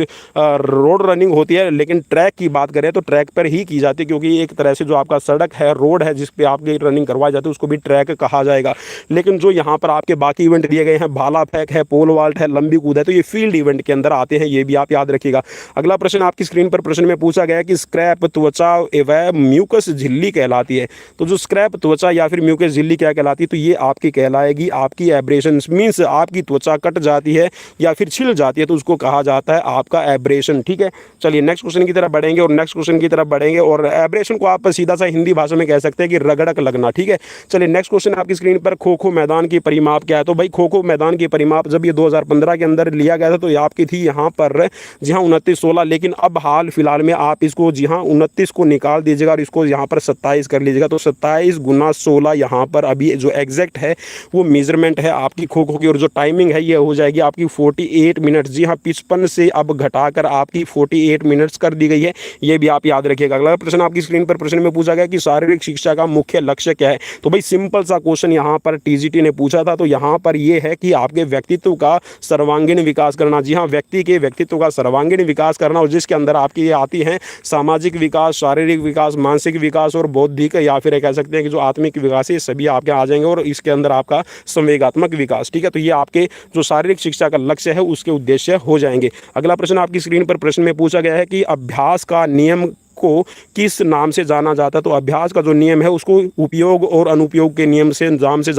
A: रोड रनिंग होती है, लेकिन ट्रैक की बात करें तो ट्रैक पर ही की जाती है, क्योंकि एक तरह से जो आपका सड़क है, रोड है जिस पे आपकी रनिंग करवाई जाती है उसको भी ट्रैक कहा जाएगा। लेकिन जो यहाँ पर आपके बाकी इवेंट दिए गए हैं, भाला फेंक है, पोल वॉल्ट है, लंबी कूद है, तो ये फील्ड इवेंट के अंदर आते हैं, ये भी आप याद रखिएगा। अगला प्रश्न आपकी स्क्रीन पर प्रश्न में पूछा गया कि स्क्रैप त्वचा व म्यूकस झिल्ली कहलाती है। तो जो स्क्रैप त्वचा या फिर म्यूकस झिल्ली क्या कहलाती है, तो ये आपकी कहलाएगी आपकी एब्रेशन, मीन्स आपकी त्वचा कट जाती है या फिर छिल जाती है तो उसको कहा जाता है आपका एब्रेशन, ठीक है। चलिए नेक्स्ट क्वेश्चन की तरफ बढ़ेंगे। और नेक्स्ट क्वेश्चन की तरफ बढ़ेंगे और एब्रेशन को आप सीधा सा हिंदी भाषा में कह सकते हैं कि रगड़क लगना, ठीक है। चलिए नेक्स्ट क्वेश्चन आपकी स्क्रीन पर, खो खो मैदान की परिमाप क्या है। तो भाई खो खो मैदान की परिमाप जब ये 2015 के अंदर लिया गया था तो ये आपकी थी यहाँ पर, जी हाँ, 29-16, लेकिन अब हाल फिलहाल में आप इसको, जी हाँ, 29 को निकाल दीजिएगा और इसको यहाँ पर 27 कर लीजिएगा। तो 27 गुना 16 यहाँ पर अभी जो एग्जैक्ट है वो मेजरमेंट है आपकी खो खो की। और जो टाइमिंग है ये हो जाएगी आपकी 48 मिनट, जी हाँ, 55 से अब घटाकर आपकी 48 मिनट्स कर दी गई है, ये भी आप याद रखिएगा। अगला प्रश्न आपकी स्क्रीन पर प्रश्न में पूछा गया कि शारीरिक शिक्षा का मुख्य लक्ष्य क्या है। तो भाई सिंपल सा क्वेश्चन यहाँ पर टीजीटी ने पूछा था। तो यहाँ पर ये है कि आपके व्यक्तित्व का सर्वांगीण विकास करना, जी हाँ, व्यक्ति के व्यक्तित्व का सर्वांगीण विकास करना, और जिसके अंदर आपकी ये आती हैं सामाजिक विकास, शारीरिक विकास, मानसिक विकास और बौद्धिक या फिर कह सकते हैं कि जो आत्मिक विकास है, सभी आपके आ जाएंगे। और इसके अंदर आपका संवेगात्मक विकास, ठीक है। तो ये आपके जो शारीरिक शिक्षा का लक्ष्य है उसके उद्देश्य हो जाएंगे। अगला प्रश्न आपकी स्क्रीन पर प्रश्न में पूछा गया है कि अभ्यास का नियम को किस नाम से जाना जाता है। तो अभ्यास का जो नियम है उसको उपयोग और अनुपयोग के नियम से नाम से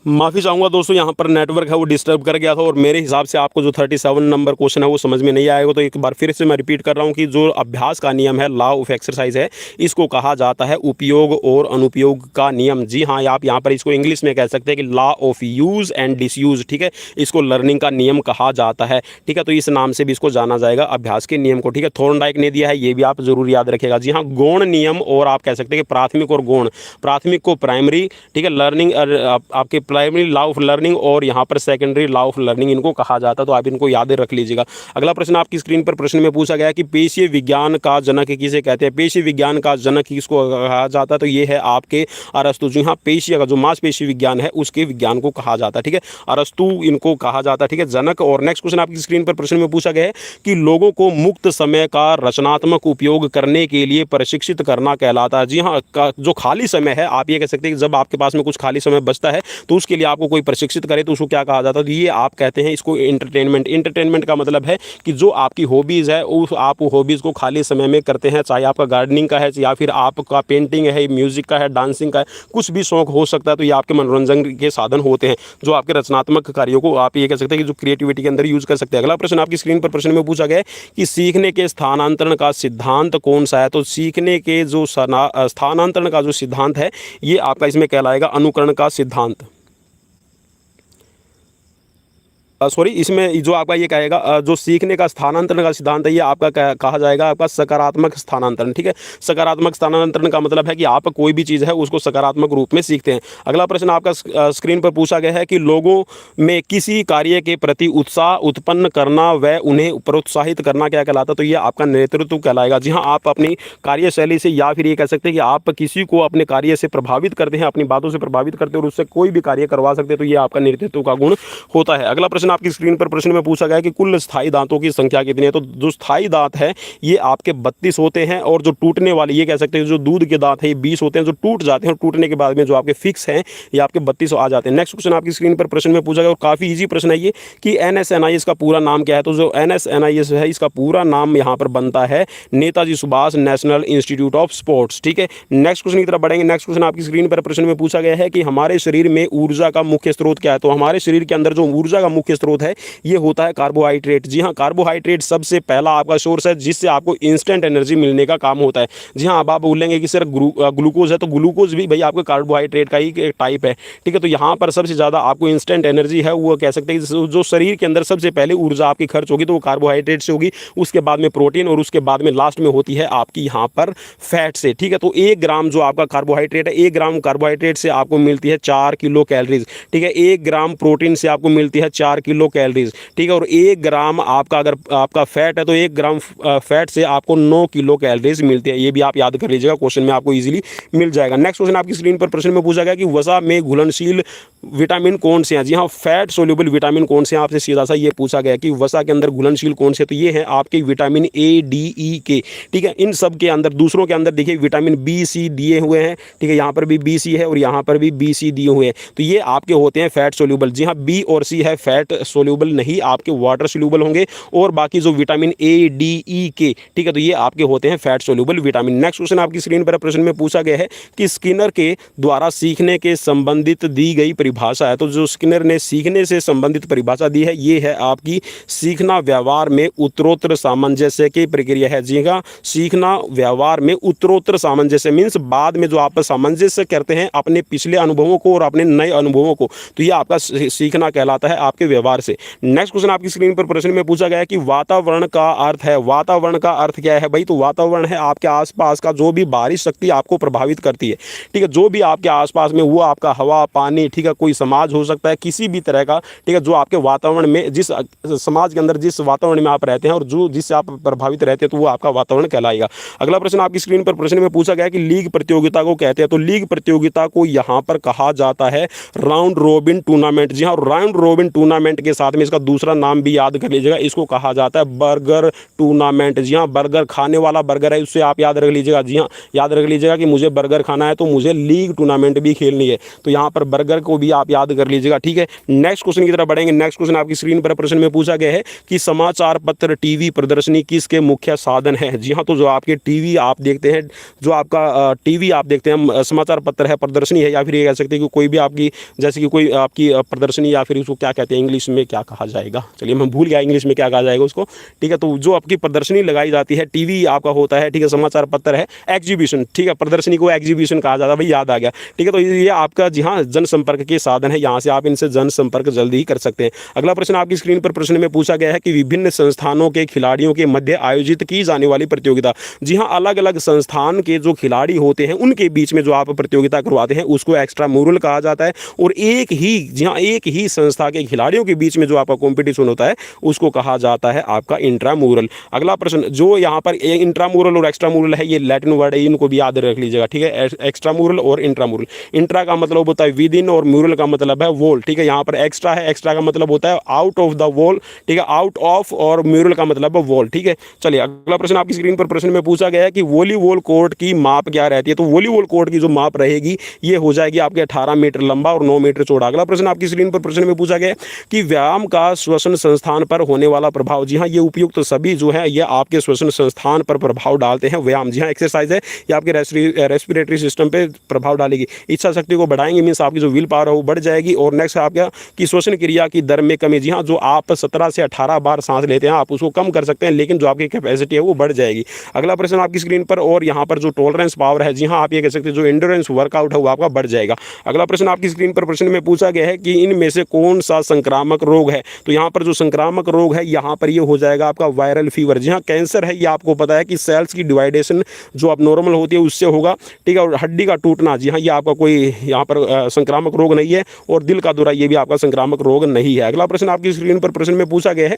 A: माफ़ी चाहूँगा दोस्तों, यहाँ पर नेटवर्क है वो डिस्टर्ब कर गया था और मेरे हिसाब से आपको जो 37 नंबर क्वेश्चन है वो समझ में नहीं आएगा। तो एक बार फिर से मैं रिपीट कर रहा हूँ कि जो अभ्यास का नियम है, लॉ ऑफ एक्सरसाइज है, इसको कहा जाता है उपयोग और अनुपयोग का नियम। जी हाँ, आप यहाँ पर इसको इंग्लिश में कह सकते हैं कि law of use and disuse, ठीक है। इसको लर्निंग का नियम कहा जाता है, ठीक है। तो इस नाम से भी इसको जाना जाएगा, अभ्यास के नियम को, ठीक है। थॉर्नडाइक ने दिया है, ये भी आप जरूर याद रखेगा। जी हाँ, गौण नियम, और आप कह सकते हैं कि प्राथमिक और गौण, प्राथमिक को प्राइमरी, ठीक है, लर्निंग आपके प्राइमरी लॉ ऑफ लर्निंग और यहाँ पर सेकेंडरी लॉ ऑफ लर्निंग इनको कहा जाता है। तो आप इनको याद रख लीजिएगा। अगला प्रश्न आपकी स्क्रीन पर प्रश्न में पूछा गया कि पेशीय विज्ञान का जनक किसे कहते हैं। पेशीय विज्ञान का जनक किसको कहा जाता है। तो ये है आपके अरस्तु। जी हाँ, पेशीय का जो मांसपेशी विज्ञान है उसके विज्ञान को कहा जाता है, ठीक है। अरस्तु इनको कहा जाता है, ठीक है, जनक। और नेक्स्ट क्वेश्चन आपकी स्क्रीन पर प्रश्न में पूछा गया है कि लोगों को मुक्त समय का रचनात्मक उपयोग करने के लिए प्रशिक्षित करना कहलाता है। जी हाँ, जो खाली समय है, आप ये कह सकते हैं कि जब आपके पास में कुछ खाली समय बचता है तो उसके लिए आपको कोई प्रशिक्षित करे तो उसको क्या कहा जाता है। तो ये आप कहते हैं इसको एंटरटेनमेंट। एंटरटेनमेंट का मतलब है कि जो आपकी हॉबीज़ है उस आप हॉबीज़ को खाली समय में करते हैं, चाहे आपका गार्डनिंग का है या फिर आपका पेंटिंग है, म्यूजिक का है, डांसिंग का है, कुछ भी शौक हो सकता है। तो ये आपके मनोरंजन के साधन होते हैं जो आपके रचनात्मक कार्यों को आप ये कह सकते हैं कि जो क्रिएटिविटी के अंदर यूज कर सकते हैं। अगला प्रश्न आपकी स्क्रीन पर प्रश्न में पूछा गया कि सीखने के स्थानांतरण का सिद्धांत कौन सा है। तो सीखने के जो स्थानांतरण का जो सिद्धांत है ये आपका इसमें कहलाएगा अनुकरण का सिद्धांत। सॉरी, इसमें जो आपका ये कहेगा जो सीखने का स्थानांतरण का सिद्धांत है ये आपका कहा जाएगा आपका सकारात्मक स्थानांतरण, ठीक है। सकारात्मक स्थानांतरण का मतलब है कि आप कोई भी चीज़ है उसको सकारात्मक रूप में सीखते हैं। अगला प्रश्न आपका स्क्रीन पर पूछा गया है कि लोगों में किसी कार्य के प्रति उत्साह उत्पन्न करना व उन्हें प्रोत्साहित करना क्या कहलाता है। तो ये आपका नेतृत्व कहलाएगा। जी हाँ, आप अपनी कार्यशैली से या फिर ये कह सकते हैं कि आप किसी को अपने कार्य से प्रभावित करते हैं, अपनी बातों से प्रभावित करते हैं और उससे कोई भी कार्य करवा सकते हैं, तो ये आपका नेतृत्व का गुण होता है। अगला प्रश्न क्वेश्चन आपकी स्क्रीन पर प्रश्न में पूछा गया है कि कुल स्थायी दांतों की संख्या कितनी है। तो जो स्थायी दांत है ये आपके 32 होते हैं, और जो टूटने वाले ये कह सकते हैं जो दूध के दांत है ये 20 होते हैं, जो टूट जाते हैं और टूटने के बाद में जो आपके फिक्स हैं ये आपके 32 आ जाते हैं। नेक्स्ट क्वेश्चन आपकी स्क्रीन पर प्रश्न में पूछा गया और काफ़ी ईजी प्रश्न है ये कि NSNIS का पूरा नाम क्या है। तो जो NSNIS है इसका पूरा नाम यहाँ पर बनता है Netaji Subhash national institute of sports. ठीक है, नेक्स्ट क्वेश्चन की तरफ बढ़ेंगे। नेक्स्ट क्वेश्चन आपकी स्क्रीन पर प्रश्न में पूछा गया है कि हमारे शरीर में ऊर्जा का मुख्य स्रोत क्या है। तो हमारे शरीर के अंदर जो ऊर्जा का मुख्य स्रोत है ये होता है कार्बोहाइड्रेट। जी हाँ, कार्बोहाइड्रेट सबसे पहला आपका सोर्स है जिससे आपको इंस्टेंट एनर्जी मिलने का काम होता है। जी हाँ, अब आप बोलेंगे कि सर ग्लूकोज है, तो ग्लूकोज भी भाई आपको कार्बोहाइड्रेट का ही एक टाइप है। ठीक है, तो यहाँ पर सबसे ज़्यादा आपको इंस्टेंट एनर्जी है वो कह सकते हैं जो शरीर के अंदर सबसे पहले ऊर्जा आपकी खर्च होगी तो वो कार्बोहाइड्रेट से होगी, उसके बाद में प्रोटीन और उसके बाद में लास्ट में होती है आपकी यहाँ पर फैट से। ठीक है, तो 1 ग्राम जो आपका कार्बोहाइड्रेट है, 1 ग्राम कार्बोहाइड्रेट से आपको मिलती है 4 किलो कैलोरीज। ठीक है, 1 ग्राम प्रोटीन से आपको मिलती है 4 किलो कैलोरीज। ठीक है, और 1 ग्राम आपका अगर आपका फैट है तो 1 ग्राम फैट से आपको 9 किलो कैलोरीज मिलती है। ये भी आप याद कर लीजिएगा, क्वेश्चन में आपको इजीली मिल जाएगा। नेक्स्ट क्वेश्चन आपकी स्क्रीन पर प्रश्न में पूछा गया कि वसा में घुलनशील विटामिन कौन से हैं। जी हाँ, फैट सोल्यूबल विटामिन कौन से हैं, आपसे सीधा सा ये पूछा गया कि वसा के अंदर घुलनशील कौन से। तो ये है आपके vitamin A, D, E, K। ठीक है, इन सब के अंदर दूसरों के अंदर देखिए विटामिन B, C दिए हुए हैं। ठीक है, यहाँ पर भी B, C है और यहाँ पर भी B, C दिए हुए हैं, तो ये आपके होते हैं फैट सोल्यूबल। जी हाँ, B और C है फैट सोल्यूबल, नहीं आपके वाटर सोल्यूबल होंगे, और बाकी जो vitamin A, D, E, K ठीक है तो ये आपके होते हैं fat soluble vitamin. Next question आपकी स्क्रीन पर प्रश्न में पूछा गया है कि स्किनर के द्वारा सीखने के संबंधित दी गई परिभाषा है। तो जो स्किनर ने सीखने से संबंधित परिभाषा दी है ये है आपकी सीखना व्यवहार में उत्तरोत्तर सामंजस्य की प्रक्रिया है। जी हाँ, सीखना व्यवहार में उत्तरोत्तर सामंजस्य मीन्स बाद में जो आप सामंजस्य करते हैं अपने पिछले अनुभवों को और अपने नए अनुभवों को, तो ये आपका सीखना कहलाता है आपके व्यवहार से। नेक्स्ट क्वेश्चन आपकी स्क्रीन पर प्रश्न में पूछा गया है कि वातावरण का अर्थ है। वातावरण का अर्थ क्या है भाई, तो वातावरण है आपके आसपास का जो भी बाहरी शक्ति आपको प्रभावित करती है। ठीक है, जो भी आपके आसपास में वो आपका हवा पानी, ठीक है, कोई समाज हो सकता है किसी भी तरह का। ठीक है, जो आपके वातावरण में जिस समाज के अंदर जिस वातावरण में आप रहते हैं और जो जिससे आप प्रभावित रहते हैं तो वो आपका वातावरण कहलाएगा। अगला प्रश्न आपकी स्क्रीन पर प्रश्न में पूछा गया कि लीग प्रतियोगिता को कहते हैं। तो लीग प्रतियोगिता को यहाँ पर कहा जाता है राउंड रोबिन टूर्नामेंट। जी हाँ, राउंड रोबिन टूर्नामेंट के साथ में इसका दूसरा नाम भी याद कर लीजिएगा, इसको कहा जाता है बर्गर टूर्नामेंट। जी हाँ, बर्गर खाने वाला बर्गर है, उससे आप याद रख लीजिएगा। जी हाँ, याद रख लीजिएगा कि मुझे बर्गर खाना है तो मुझे लीग टूर्नामेंट भी खेलनी है, तो यहाँ पर बर्गर को भी आप याद कर लीजिएगा। ठीक है, नेक्स्ट क्वेश्चन की तरफ बढ़ेंगे। नेक्स्ट क्वेश्चन आपकी स्क्रीन पर प्रश्न में पूछा गया है कि समाचार पत्र टीवी प्रदर्शनी किसके मुख्य साधन है। जी हाँ, तो जो आपके टीवी आप देखते हैं, जो आपका टीवी आप देखते हैं, समाचार पत्र है, प्रदर्शनी है, या फिर ये कह सकते हैं कि कोई भी आपकी जैसे कि कोई आपकी प्रदर्शनी, या फिर उसको क्या कहते हैं इंग्लिश में क्या कहा जाएगा, चलिए मैं भूल गया इंग्लिश में क्या कहा जाएगा उसको। ठीक है, तो जो आपकी प्रदर्शनी लगाई जाती है, टीवी आपका होता है, ठीक है, समाचार पत्र है एग्जीबिशन। ठीक है, प्रदर्शनी को एग्जीबिशन कहा जाता है, भाई याद आ गया। ठीक है, तो ये आपका जी हाँ जनसंपर्क के साधन है, यहाँ से आप इनसे जनसंपर्क जल्दी ही कर सकते हैं। अगला प्रश्न आपकी स्क्रीन पर प्रश्न में पूछा गया है कि विभिन्न संस्थानों के खिलाड़ियों के मध्य आयोजित की जाने वाली प्रतियोगिता। जी हाँ, अलग अलग संस्थान के जो खिलाड़ी होते हैं उनके बीच में जो आप प्रतियोगिता करवाते हैं उसको एक्स्ट्रा मुरल कहा जाता है, और एक ही संस्था के खिलाड़ियों के बीच में जो आपका कॉम्पिटिशन होता है उसको कहा जाता है आपका इंट्रामुरल। अगला प्रश्न जो यहाँ पर इंट्रामुरल और एक्स्ट्रामुरल है ये लैटिन वर्ड है, इनको भी याद रख लीजिएगा। ठीक है, एक्स्ट्रामुरल और इंट्रामुरल। इंट्रा का मतलब होता है विद इन और म्यूरल का मतलब है वॉल। ठीक है, यहाँ पर एक्स्ट्रा है, एक्स्ट्रा का मतलब होता है आउट ऑफ द वॉल। ठीक है, आउट ऑफ, और म्यूरल का मतलब है वॉल। ठीक है, चलिए अगला प्रश्न आपकी स्क्रीन पर प्रश्न में पूछा गया है कि वॉलीबॉल कोर्ट की माप क्या रहती है। तो वॉलीबॉल कोर्ट की जो माप रहेगी ये हो जाएगी आपके 18 मीटर लंबा और 9 मीटर चौड़ा। अगला प्रश्न आपकी स्क्रीन पर प्रश्न में पूछा गया कि व्यायाम का श्वसन संस्थान पर होने वाला प्रभाव। जी हाँ, ये उपयुक्त तो सभी जो है ये आपके श्वसन संस्थान पर प्रभाव डालते हैं। व्यायाम जी हाँ एक्सरसाइज है, ये आपके रेस्पिरेटरी सिस्टम पे प्रभाव डालेगी। इच्छा शक्ति को बढ़ाएंगे, मीन्स आपकी जो विल पावर है वो बढ़ जाएगी। और नेक्स्ट है आपका कि श्वसन क्रिया की दर में कमी। जी हाँ, जो आप 17 से 18 बार सांस लेते हैं आप उसको कम कर सकते हैं, लेकिन जो आपकी कैपेसिटी है वो बढ़ जाएगी। अगला प्रश्न आपकी स्क्रीन पर, और यहाँ पर जो टॉलरेंस पावर है, जी हाँ आप ये कह सकते हैं जो एंड्योरेंस वर्कआउट है वो आपका बढ़ जाएगा। अगला प्रश्न आपकी स्क्रीन पर प्रश्न में पूछा गया है कि इनमें से कौन सा संक्रामक रोग है। तो यहाँ पर जो संक्रामक रोग है यहाँ पर ये हो जाएगा आपका वायरल फीवर। जी हाँ, कैंसर है, ये आपको पता है कि सेल्स की डिवाइडेशन जो अब नॉर्मल होती है उससे होगा। ठीक है, और हड्डी का टूटना, जी हाँ ये आपका कोई यहाँ पर संक्रामक रोग नहीं है। और दिल का दौरा, ये भी आपका संक्रामक रोग नहीं है। अगला प्रश्न आपकी स्क्रीन पर प्रश्न में पूछा गया है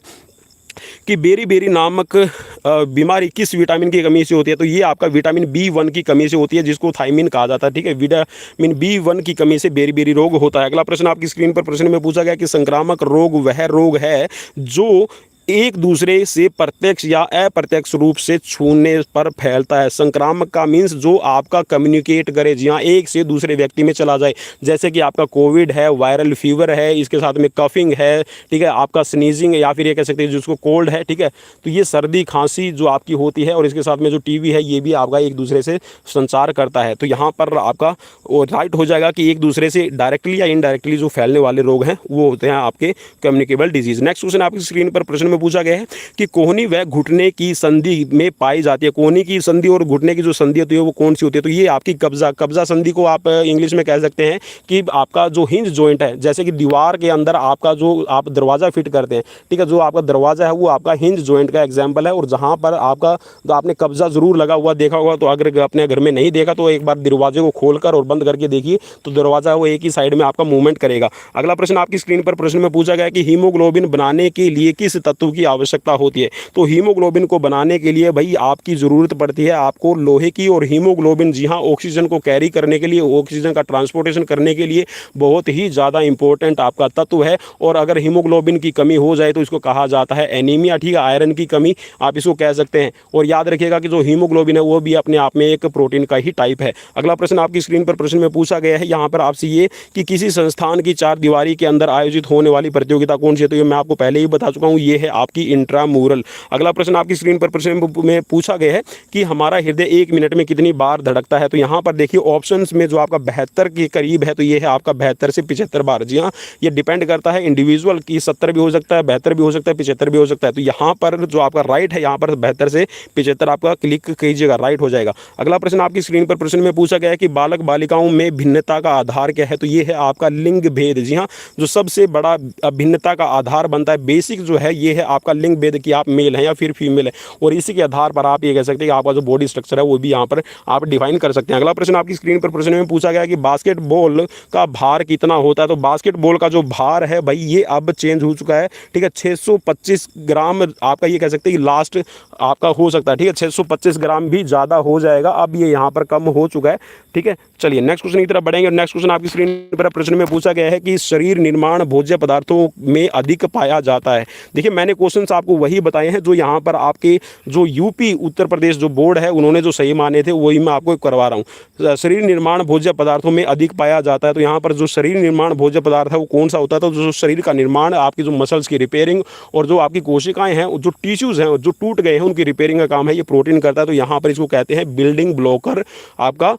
A: कि बेरी-बेरी नामक बीमारी किस विटामिन की कमी से होती है? तो ये आपका विटामिन बी 1 की कमी से होती है, जिसको थायमिन कहा जाता है, ठीक है? विटामिन बी 1 की कमी से बेरी-बेरी रोग होता है। अगला प्रश्न आपकी स्क्रीन पर प्रश्न में पूछा गया कि संक्रामक रोग वह रोग है जो एक दूसरे से प्रत्यक्ष या अप्रत्यक्ष रूप से छूने पर फैलता है। संक्रामक का मीन्स जो आपका कम्युनिकेट करे, जी हाँ, एक से दूसरे व्यक्ति में चला जाए। जैसे कि आपका कोविड है, वायरल फीवर है, इसके साथ में कफिंग है, ठीक है, आपका स्नीजिंग या फिर ये कह सकते हैं जिसको कोल्ड है, ठीक है। तो ये सर्दी खांसी जो आपकी होती है और इसके साथ में जो टीबी है, ये भी आपका एक दूसरे से संचार करता है। तो यहाँ पर आपका राइट हो जाएगा कि एक दूसरे से डायरेक्टली या इनडायरेक्टली जो फैलने वाले रोग हैं वो होते हैं आपके कम्युनिकेबल डिजीज। नेक्स्ट क्वेश्चन आपकी स्क्रीन पर प्रश्न में पूछा गया है कि कोहनी व घुटने की संधि में पाई जाती है। कोहनी की संधि और घुटने की जो संधि होती है वो कौन सी होती है? तो ये आपकी कब्जा संधि को आप इंग्लिश में कह सकते हैं कि आपका जो हिंज जॉइंट है, जैसे कि दीवार के अंदर आपका जो आप दरवाजा फिट करते हैं, ठीक है, जो आपका दरवाजा है वो आपका हिंज जॉइंट का एग्जाम्पल है। और जहां पर आपका तो आपने कब्जा जरूर लगा हुआ देखा होगा, तो अगर अपने घर में नहीं देखा तो एक बार दरवाजे को खोलकर और बंद करके देखिए, तो दरवाजा वो एक ही साइड में आपका मूवमेंट करेगा। अगला प्रश्न आपकी स्क्रीन पर प्रश्न में पूछा गया कि हीमोग्लोबिन बनाने के लिए किस तत्व की आवश्यकता होती है? तो हीमोग्लोबिन को बनाने के लिए भाई आपकी जरूरत पड़ती है आपको लोहे की। और हीमोग्लोबिन, जी हाँ, ऑक्सीजन को कैरी करने के लिए, ऑक्सीजन का ट्रांसपोर्टेशन करने के लिए बहुत ही ज़्यादा इंपॉर्टेंट आपका तत्व है। और अगर हीमोग्लोबिन की कमी हो जाए तो इसको कहा जाता है एनीमिया, ठीक है, आयरन की कमी आप इसको कह सकते हैं। और याद रखिएगा कि जो हीमोग्लोबिन है वो भी अपने आप में एक प्रोटीन का ही टाइप है। अगला प्रश्न आपकी स्क्रीन पर प्रश्न में पूछा गया है यहाँ पर आपसे ये कि किसी संस्थान की चार दीवारी के अंदर आयोजित होने वाली प्रतियोगिता कौन सी है? तो ये मैं आपको पहले ही बता चुका हूँ, ये है आपकी इंट्रामुरल। अगला प्रश्न आपकी स्क्रीन पर प्रश्न में पूछा गया है कि हमारा हृदय 1 मिनट में कितनी बार धड़कता है? तो यहाँ पर देखिए ऑप्शंस में जो आपका 72 के करीब है, तो ये है आपका 72 से 75 बार। जी हाँ, ये डिपेंड करता है इंडिविजुअल की, 70 भी हो सकता है, 72 भी हो सकता है, 75 भी हो सकता है। तो यहाँ पर जो आपका राइट है, यहाँ पर 72 से 75 आपका क्लिक कीजिएगा, राइट हो जाएगा। अगला प्रश्न आपकी स्क्रीन पर प्रश्न में पूछा गया है कि बालक बालिकाओं में भिन्नता का आधार क्या है? तो ये है आपका लिंग भेद। जी हाँ, जो सबसे बड़ा भिन्नता का आधार बनता है, बेसिक जो है, ये है आपका लिंग भेद कि आप मेल हैं या फिर फीमेल है। और इसी के आधार पर आप ये कह सकते हैं कि आपका जो बॉडी स्ट्रक्चर है वो भी यहाँ पर आप डिफाइन कर सकते हैं। अगला प्रश्न आपकी स्क्रीन पर प्रश्न में पूछा गया कि बास्केटबॉल का भार कितना होता है? तो बास्केटबॉल का जो भार है भाई ये अब चेंज हो चुका है, ठीक है, 625 ग्राम आपका ये कह सकते हैं कि लास्ट आपका हो सकता है, ठीक है, 625 ग्राम भी ज़्यादा हो जाएगा, अब ये यहाँ पर कम हो चुका है, ठीक है। चलिए नेक्स्ट क्वेश्चन की तरफ बढ़ेंगे। नेक्स्ट क्वेश्चन आपकी स्क्रीन पर प्रश्न में पूछा गया है कि शरीर निर्माण भोज्य पदार्थों में अधिक पाया जाता है। देखिए मैंने क्वेश्चंस आपको वही बताए हैं जो यहाँ पर आपके जो यूपी उत्तर प्रदेश जो बोर्ड है उन्होंने जो सही माने थे वही मैं आपको करवा रहा हूँ। शरीर निर्माण भोज्य पदार्थों में अधिक पाया जाता है, तो यहाँ पर जो शरीर निर्माण भोज्य पदार्थ है वो कौन सा होता है? तो जो शरीर का निर्माण, आपकी जो मसल्स की रिपेयरिंग और जो आपकी कोशिकाएं हैं, जो टिश्यूज़ हैं जो टूट गए हैं उनकी रिपेयरिंग का काम है ये प्रोटीन करता है। तो यहाँ पर इसको कहते हैं बिल्डिंग ब्लॉकर आपका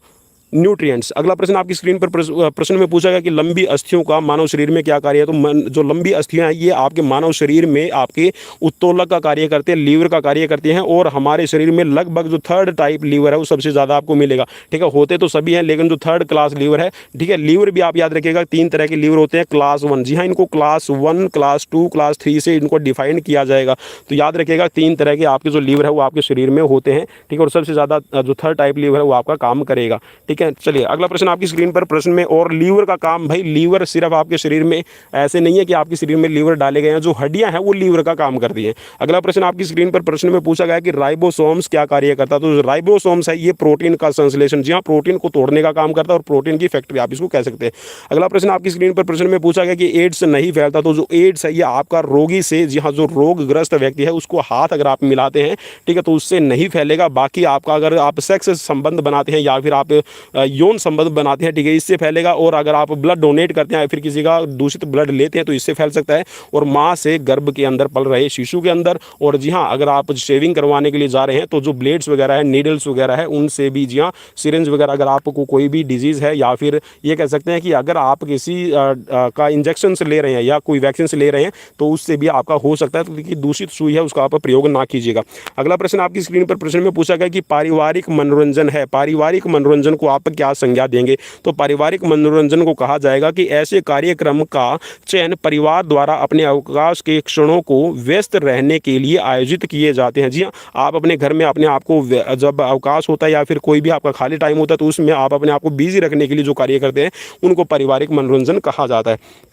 A: न्यूट्रिएंट्स। अगला प्रश्न आपकी स्क्रीन पर प्रश्न में पूछा गया कि लंबी अस्थियों का मानव शरीर में क्या कार्य है? तो जो लंबी अस्थियां हैं ये आपके मानव शरीर में आपके उत्तोलक का कार्य करते हैं, लीवर का कार्य करते हैं। और हमारे शरीर में लगभग जो 3rd टाइप लीवर है वो सबसे ज़्यादा आपको मिलेगा, ठीक है। होते तो सभी हैं लेकिन जो 3rd क्लास लीवर है, ठीक है। लीवर भी आप याद रखिएगा 3 तरह के लीवर होते हैं। क्लास 1, जी हाँ, इनको क्लास 1, क्लास 2, क्लास 3 से इनको डिफाइन किया जाएगा। तो याद रखिएगा 3 तरह के आपके जो लीवर है वो आपके शरीर में होते हैं, ठीक है। और सबसे ज़्यादा जो 3rd टाइप लीवर है वो आपका काम करेगा, ठीक है। चलिए अगला प्रश्न आपकी स्क्रीन पर प्रश्न में, और लीवर का काम, भाई लीवर सिर्फ आपके शरीर में ऐसे नहीं है कि आपके शरीर में लीवर डाले गए हैं, जो हड्डियां हैं वो लीवर का काम करती हैं। अगला प्रश्न आपकी स्क्रीन पर प्रश्न में पूछा गया कि राइबोसोम्स क्या कार्य करता है? तो राइबोसोम्स है ये प्रोटीन का संश्लेषण, जी हाँ, प्रोटीन को तोड़ने का काम करता है और प्रोटीन की फैक्ट्री आप इसको कह सकते हैं। अगला प्रश्न आपकी स्क्रीन पर प्रश्न में पूछा गया कि एड्स नहीं फैलता? तो जो एड्स है ये आपका रोगी से, जी हाँ, जो रोगग्रस्त व्यक्ति है उसको हाथ अगर आप मिलाते हैं, ठीक है, तो उससे नहीं फैलेगा। बाकी आपका अगर आप सेक्स संबंध बनाते हैं या फिर आप यौन संबंध बनाते हैं, ठीक है, इससे फैलेगा। और अगर आप ब्लड डोनेट करते हैं या फिर किसी का दूषित ब्लड लेते हैं तो इससे फैल सकता है। और माँ से गर्भ के अंदर पल रहे शिशु के अंदर, और जी हाँ, अगर आप शेविंग करवाने के लिए जा रहे हैं तो जो ब्लेड्स वगैरह है, नीडल्स वगैरह है, उनसे भी, जी हाँ, सिरिंज वगैरह, अगर आपको कोई भी डिजीज़ है या फिर ये कह सकते हैं कि अगर आप किसी का इंजेक्शन ले रहे हैं या कोई वैक्सीन ले रहे हैं तो उससे भी आपका हो सकता है। तो देखिए दूषित सुई है उसका आप प्रयोग ना कीजिएगा। अगला प्रश्न आपकी स्क्रीन पर प्रश्न में पूछा गया कि पारिवारिक मनोरंजन है, पारिवारिक मनोरंजन को आप क्या संज्ञा देंगे? तो पारिवारिक मनोरंजन को कहा जाएगा कि ऐसे कार्यक्रम का चयन परिवार द्वारा अपने अवकाश के क्षणों को व्यस्त रहने के लिए आयोजित किए जाते हैं। जी हाँ, आप अपने घर में अपने आप को जब अवकाश होता है या फिर कोई भी आपका खाली टाइम होता है तो उसमें आप अपने आप को बिजी रखने के लिए जो कार्य करते हैं उनको पारिवारिक मनोरंजन कहा जाता है।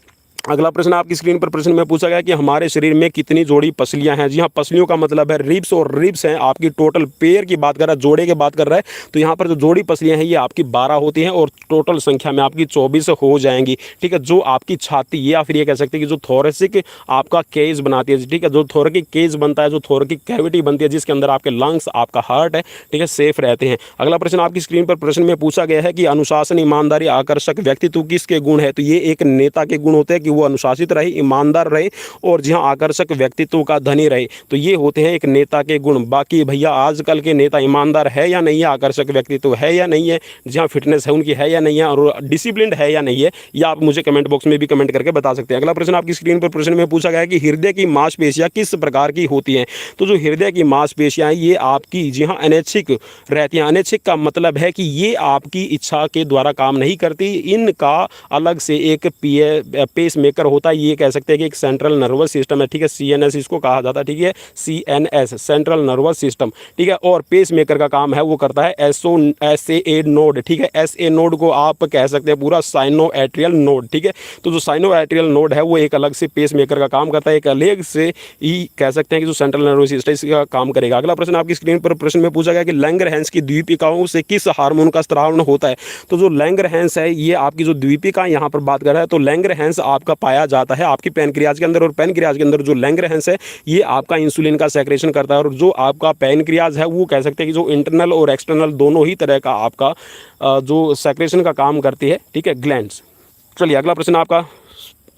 A: अगला प्रश्न आपकी स्क्रीन पर प्रश्न में पूछा गया कि हमारे शरीर में कितनी जोड़ी पसलियां हैं। जी हाँ, पसलियों का मतलब है रिब्स, और रिब्स हैं आपकी टोटल पेयर की बात कर रहा है, जोड़े की बात कर रहा है, तो यहाँ पर जो जोड़ी पसलियां हैं ये आपकी 12 होती हैं और टोटल संख्या में आपकी 24 हो जाएंगी। ठीक है, जो आपकी छाती या फिर ये कह सकते हैं कि जो थोरेसिक आपका केज बनाती है, ठीक है, जो थोरेसिक केज बनता है, जो थोरेसिक कैविटी बनती है जिसके अंदर आपके लंग्स, आपका हार्ट है, ठीक है, सेफ रहते हैं। अगला प्रश्न आपकी स्क्रीन पर प्रश्न में पूछा गया है कि अनुशासन, ईमानदारी, आकर्षक व्यक्तित्व किसके गुण है। तो ये एक नेता के गुण होते हैं कि वो अनुशासित रहे, ईमानदार रहे और जहां आकर्षक व्यक्तित्व का धनी रहे, तो ये होते हैं एक नेता के गुण। बाकी भैया आजकल के नेता ईमानदार है या नहीं है, आकर्षक व्यक्तित्व है या नहीं है, जहां फिटनेस है उनकी है या नहीं है, और डिसिप्लिन है या नहीं है, या आप मुझे कमेंट बॉक्स में भी कमेंट करके बता सकते हैं। अगला प्रश्न आपकी स्क्रीन पर प्रश्न में पूछा गया है कि हृदय की मांसपेशियां किस प्रकार की होती हैं। तो जो हृदय की मांसपेशियां ये आपकी जी हाँ अनैच्छिक रहती हैं। अनैच्छिक का मतलब है कि ये आपकी इच्छा के द्वारा काम नहीं करती, इनका अलग से एक पेस मेकर होता है, ये कह सकते हैं कि एक सेंट्रल नर्वस सिस्टम है। ठीक है, सीएनएस इसको कहा जाता है। ठीक है, सीएनएस सेंट्रल नर्वस सिस्टम। ठीक है, और पेस मेकर का काम है वो करता है एसए नोड। ठीक है, एसए नोड को आप कह सकते हैं पूरा साइनो एट्रियल नोड। ठीक है, तो जो साइनो एट्रियल नोड है वो एक अलग से पेस मेकर का काम करता है, एक अलग से ही कह सकते हैं कि जो सेंट्रल नर्वस सिस्टम इसका काम करेगा। अगला प्रश्न आपकी स्क्रीन पर प्रश्न में पूछा गया कि लैंगरहैंस की द्वीपिकाओं से किस हार्मोन का स्रावण होता है। तो जो लैंगरहैंस है ये आपकी जो द्वीपिका यहाँ पर बात कर रहा है, तो लैंगरहैंस आपका पाया जाता है आपकी पैनक्रियाज के अंदर, और पैनक्रियाज के अंदर जो लैंगरहैंस है ये आपका इंसुलिन का सेक्रेशन करता है, और जो आपका पैनक्रियाज है वो कह सकते हैं कि जो इंटरनल और एक्सटर्नल दोनों ही तरह का आपका जो सेक्रेशन का काम करती है। ठीक है, ग्लैंड्स। चलिए अगला प्रश्न आपका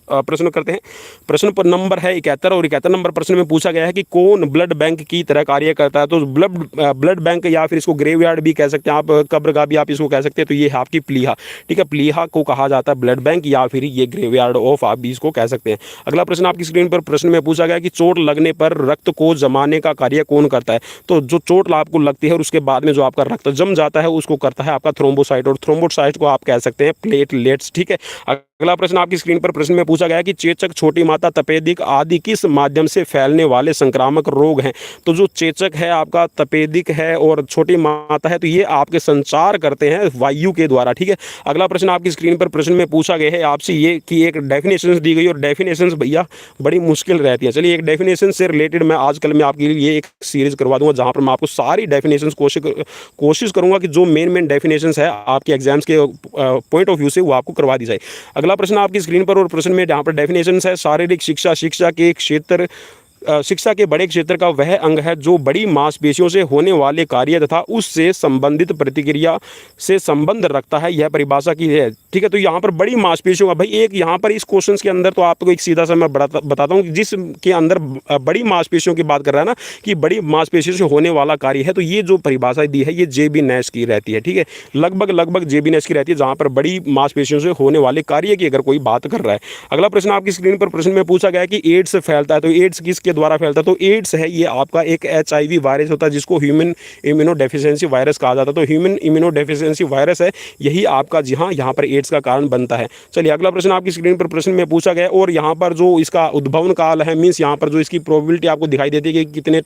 A: प्रश्न करते हैं। प्रश्न पर नंबर है 71 और 71 नंबर प्रश्न में पूछा गया है कि कौन ब्लड बैंक की तरह कार्य करता है। तो ब्लड बैंक या फिर इसको ग्रेवयार्ड भी कह सकते हैं आप, कब्रगाह भी आप इसको कह सकते हैं, तो ये है आपकी प्लीहा। ठीक है, प्लीहा को कहा जाता है ब्लड बैंक या फिर ये ग्रेवयार्ड ऑफ आप भी इसको कह सकते हैं। अगला प्रश्न आपकी स्क्रीन पर प्रश्न में पूछा गया कि चोट लगने पर रक्त को जमाने का कार्य कौन करता है। तो जो चोट आपको लगती है और उसके बाद में जो आपका रक्त जम जाता है उसको करता है आपका थ्रोम्बोसाइट, और थ्रोम्बोसाइट को आप कह सकते हैं प्लेटलेट्स। ठीक है, अगला प्रश्न आपकी स्क्रीन पर प्रश्न में पूछा गया है कि चेचक, छोटी माता, तपेदिक आदि किस माध्यम से फैलने वाले संक्रामक रोग हैं। तो जो चेचक है आपका, तपेदिक है और छोटी माता है, तो ये आपके संचार करते हैं वायु के द्वारा। ठीक है, अगला प्रश्न आपकी स्क्रीन पर प्रश्न में पूछा गया है आपसे ये कि एक डेफिनेशन दी गई, और डेफिनेशंस भैया बड़ी मुश्किल रहती है। चलिए एक डेफिनेशन से रिलेटेड मैं आजकल मैं आपके लिए एक सीरीज करवा दूंगा जहां पर मैं आपको सारी डेफिनेशंस कोशिश करूंगा कि जो मेन डेफिनेशंस है आपके एग्जाम्स के पॉइंट ऑफ व्यू से वो आपको करवा दी जाए। अगला प्रश्न आपकी स्क्रीन पर और प्रश्न में जहां पर डेफिनेशन है शारीरिक शिक्षा, शिक्षा के क्षेत्र शिक्षा के बड़े क्षेत्र का वह अंग है जो बड़ी मांसपेशियों से होने वाले कार्य तथा उससे संबंधित प्रतिक्रिया से संबंध रखता है, यह परिभाषा की है। ठीक है, तो यहाँ पर बड़ी मांसपेशियों का भाई एक यहाँ पर इस क्वेश्चन के अंदर तो आपको एक सीधा सा मैं बताता हूँ कि जिसके अंदर बड़ी मांसपेशियों की बात कर रहा है ना कि बड़ी मांसपेशियों से होने वाला कार्य है, तो ये जो परिभाषा दी है ये जेबी नैश की रहती है। ठीक है, लगभग जेबी नैश की रहती है जहाँ पर बड़ी मांसपेशियों से होने वाले कार्य की अगर कोई बात कर रहा है। अगला प्रश्न आपकी स्क्रीन पर प्रश्न में पूछा गया कि एड्स फैलता है, तो एड्स किसके द्वारा फैलता है। तो एड्स है ये आपका एक HIV वायरस होता है जिसको ह्यूमन इम्यूनोडेफिशिएंसी वायरस कहा जाता है। तो ह्यूमन इम्यूनोडेफिशिएंसी वायरस है यही आपका जी हाँ यहाँ पर एड्स का कारण बनता है। चलिए अगला प्रश्न आपकी स्क्रीन पर प्रश्न में पूछा गया, और यहाँ पर जो इसका उद्भवन काल है, मीन्स यहाँ पर जो इसकी प्रोबेबिलिटी आपको दिखाई देती है कि कितने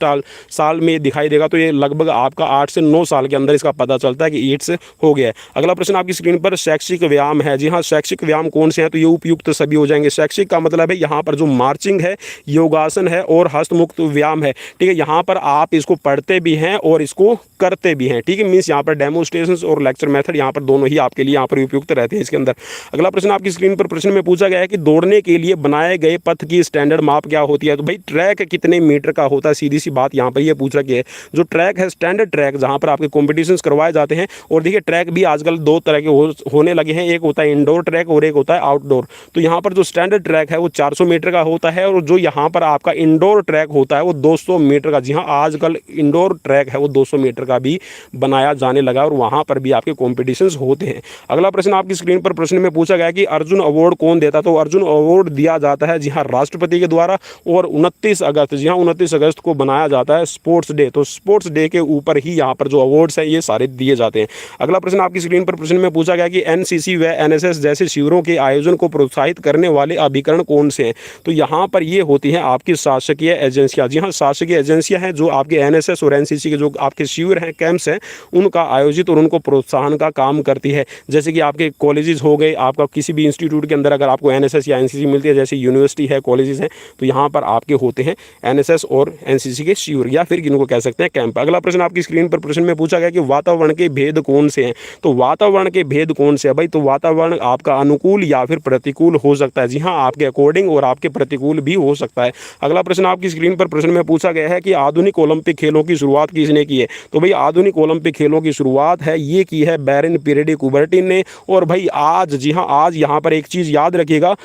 A: साल में दिखाई देगा, तो ये लगभग आपका 8 से 9 साल के अंदर इसका पता चलता है कि एड्स हो गया है। अगला प्रश्न आपकी स्क्रीन पर शैक्षिक व्यायाम है। जी हाँ, शैक्षिक व्यायाम कौन से हैं, तो ये उपयुक्त सभी हो जाएंगे। शैक्षिक का मतलब है यहाँ पर जो मार्चिंग है, योगासन है और हस्तमुक्त व्यायाम है। ठीक है, यहाँ पर आप इसको पढ़ते भी हैं और इसको करते भी हैं। ठीक है, मीन्स यहाँ पर डेमोन्स्ट्रेशंस और लेक्चर मेथड यहाँ पर दोनों ही आपके लिए यहाँ पर उपयुक्त रहते हैं इसके अंदर। अगला प्रश्न आपकी स्क्रीन पर प्रश्न में पूछा गया है कि दौड़ने के लिए बनाए गए पथ की स्टैंडर्ड माप क्या होती है। तो भाई ट्रैक कितने मीटर का होता है, सीधी सी बात यहाँ पर ये पूछ रखी है। जो ट्रैक है स्टैंडर्ड ट्रैक जहाँ पर आपके कॉम्पिटिशन्स करवाए जाते हैं, और देखिए ट्रैक भी आजकल 2 तरह के होने लगे हैं, एक होता है इंडोर ट्रैक और एक होता है आउटडोर। तो यहाँ पर जो स्टैंडर्ड ट्रैक है वो 400 मीटर का होता है, और जो यहाँ पर आपका इंडोर ट्रैक होता है वो 200 मीटर का। जी हाँ, आजकल इंडोर ट्रैक है वो 200 मीटर का भी बनाया जाने लगा और वहाँ पर भी आपके कॉम्पिटिशन्स होते हैं। अगला प्रश्न आपकी स्क्रीन पर प्रश्न में पूछा गया कि अर्जुन अवार्ड कौन देता। तो अर्जुन अवार्ड दिया जाता है जी हाँ राष्ट्रपति के द्वारा, और 29 अगस्त जी हाँ 29 अगस्त को बनाया जाता है स्पोर्ट्स डे। तो स्पोर्ट्स डे के ऊपर ही यहाँ पर जो अवार्ड्स हैं ये सारे दिए जाते हैं। अगला प्रश्न आपकी स्क्रीन पर प्रश्न में पूछा गया कि NCC व NSS जैसे शिविरों के आयोजन को प्रोत्साहित करने वाले अभिकरण कौन से हैं। तो यहाँ पर ये होती है आपकी शासकीय एजेंसियां, जी हाँ शासकीय एजेंसियां हैं जो आपके एनएसएस और एनसीसी के जो आपके शिविर हैं, कैंप्स हैं, उनका आयोजित और उनको प्रोत्साहन का काम करती है। जैसे कि आपके कॉलेजेस हो गए, आपका किसी भी इंस्टीट्यूट के अंदर अगर आपको एनएसएस या एनसीसी मिलती है, जैसे यूनिवर्सिटी है, कॉलेजेस हैं, तो यहाँ पर आपके होते हैं एनएसएस और एनसीसी के शिविर, या फिर इनको कह सकते हैं कैंप। अगला प्रश्न आपकी स्क्रीन पर प्रश्न में पूछा गया कि वातावरण के भेद कौन से हैं। तो वातावरण के भेद कौन से है भाई, तो वातावरण आपका अनुकूल या फिर प्रतिकूल हो सकता है, जी हाँ आपके अकॉर्डिंग और आपके प्रतिकूल भी हो सकता है। अगला प्रश्न आपकी स्क्रीन पर प्रश्न में पूछा गया है कि आधुनिक ओलंपिक खेलों की शुरुआत किसने की है। तो भाई आधुनिक ओलंपिक खेलों की शुरुआत है ये की है बैरन पीरेडी कुबर्टिन ने। और भाई आज, जी हाँ आज यहाँ पर एक चीज़ याद रखिएगा,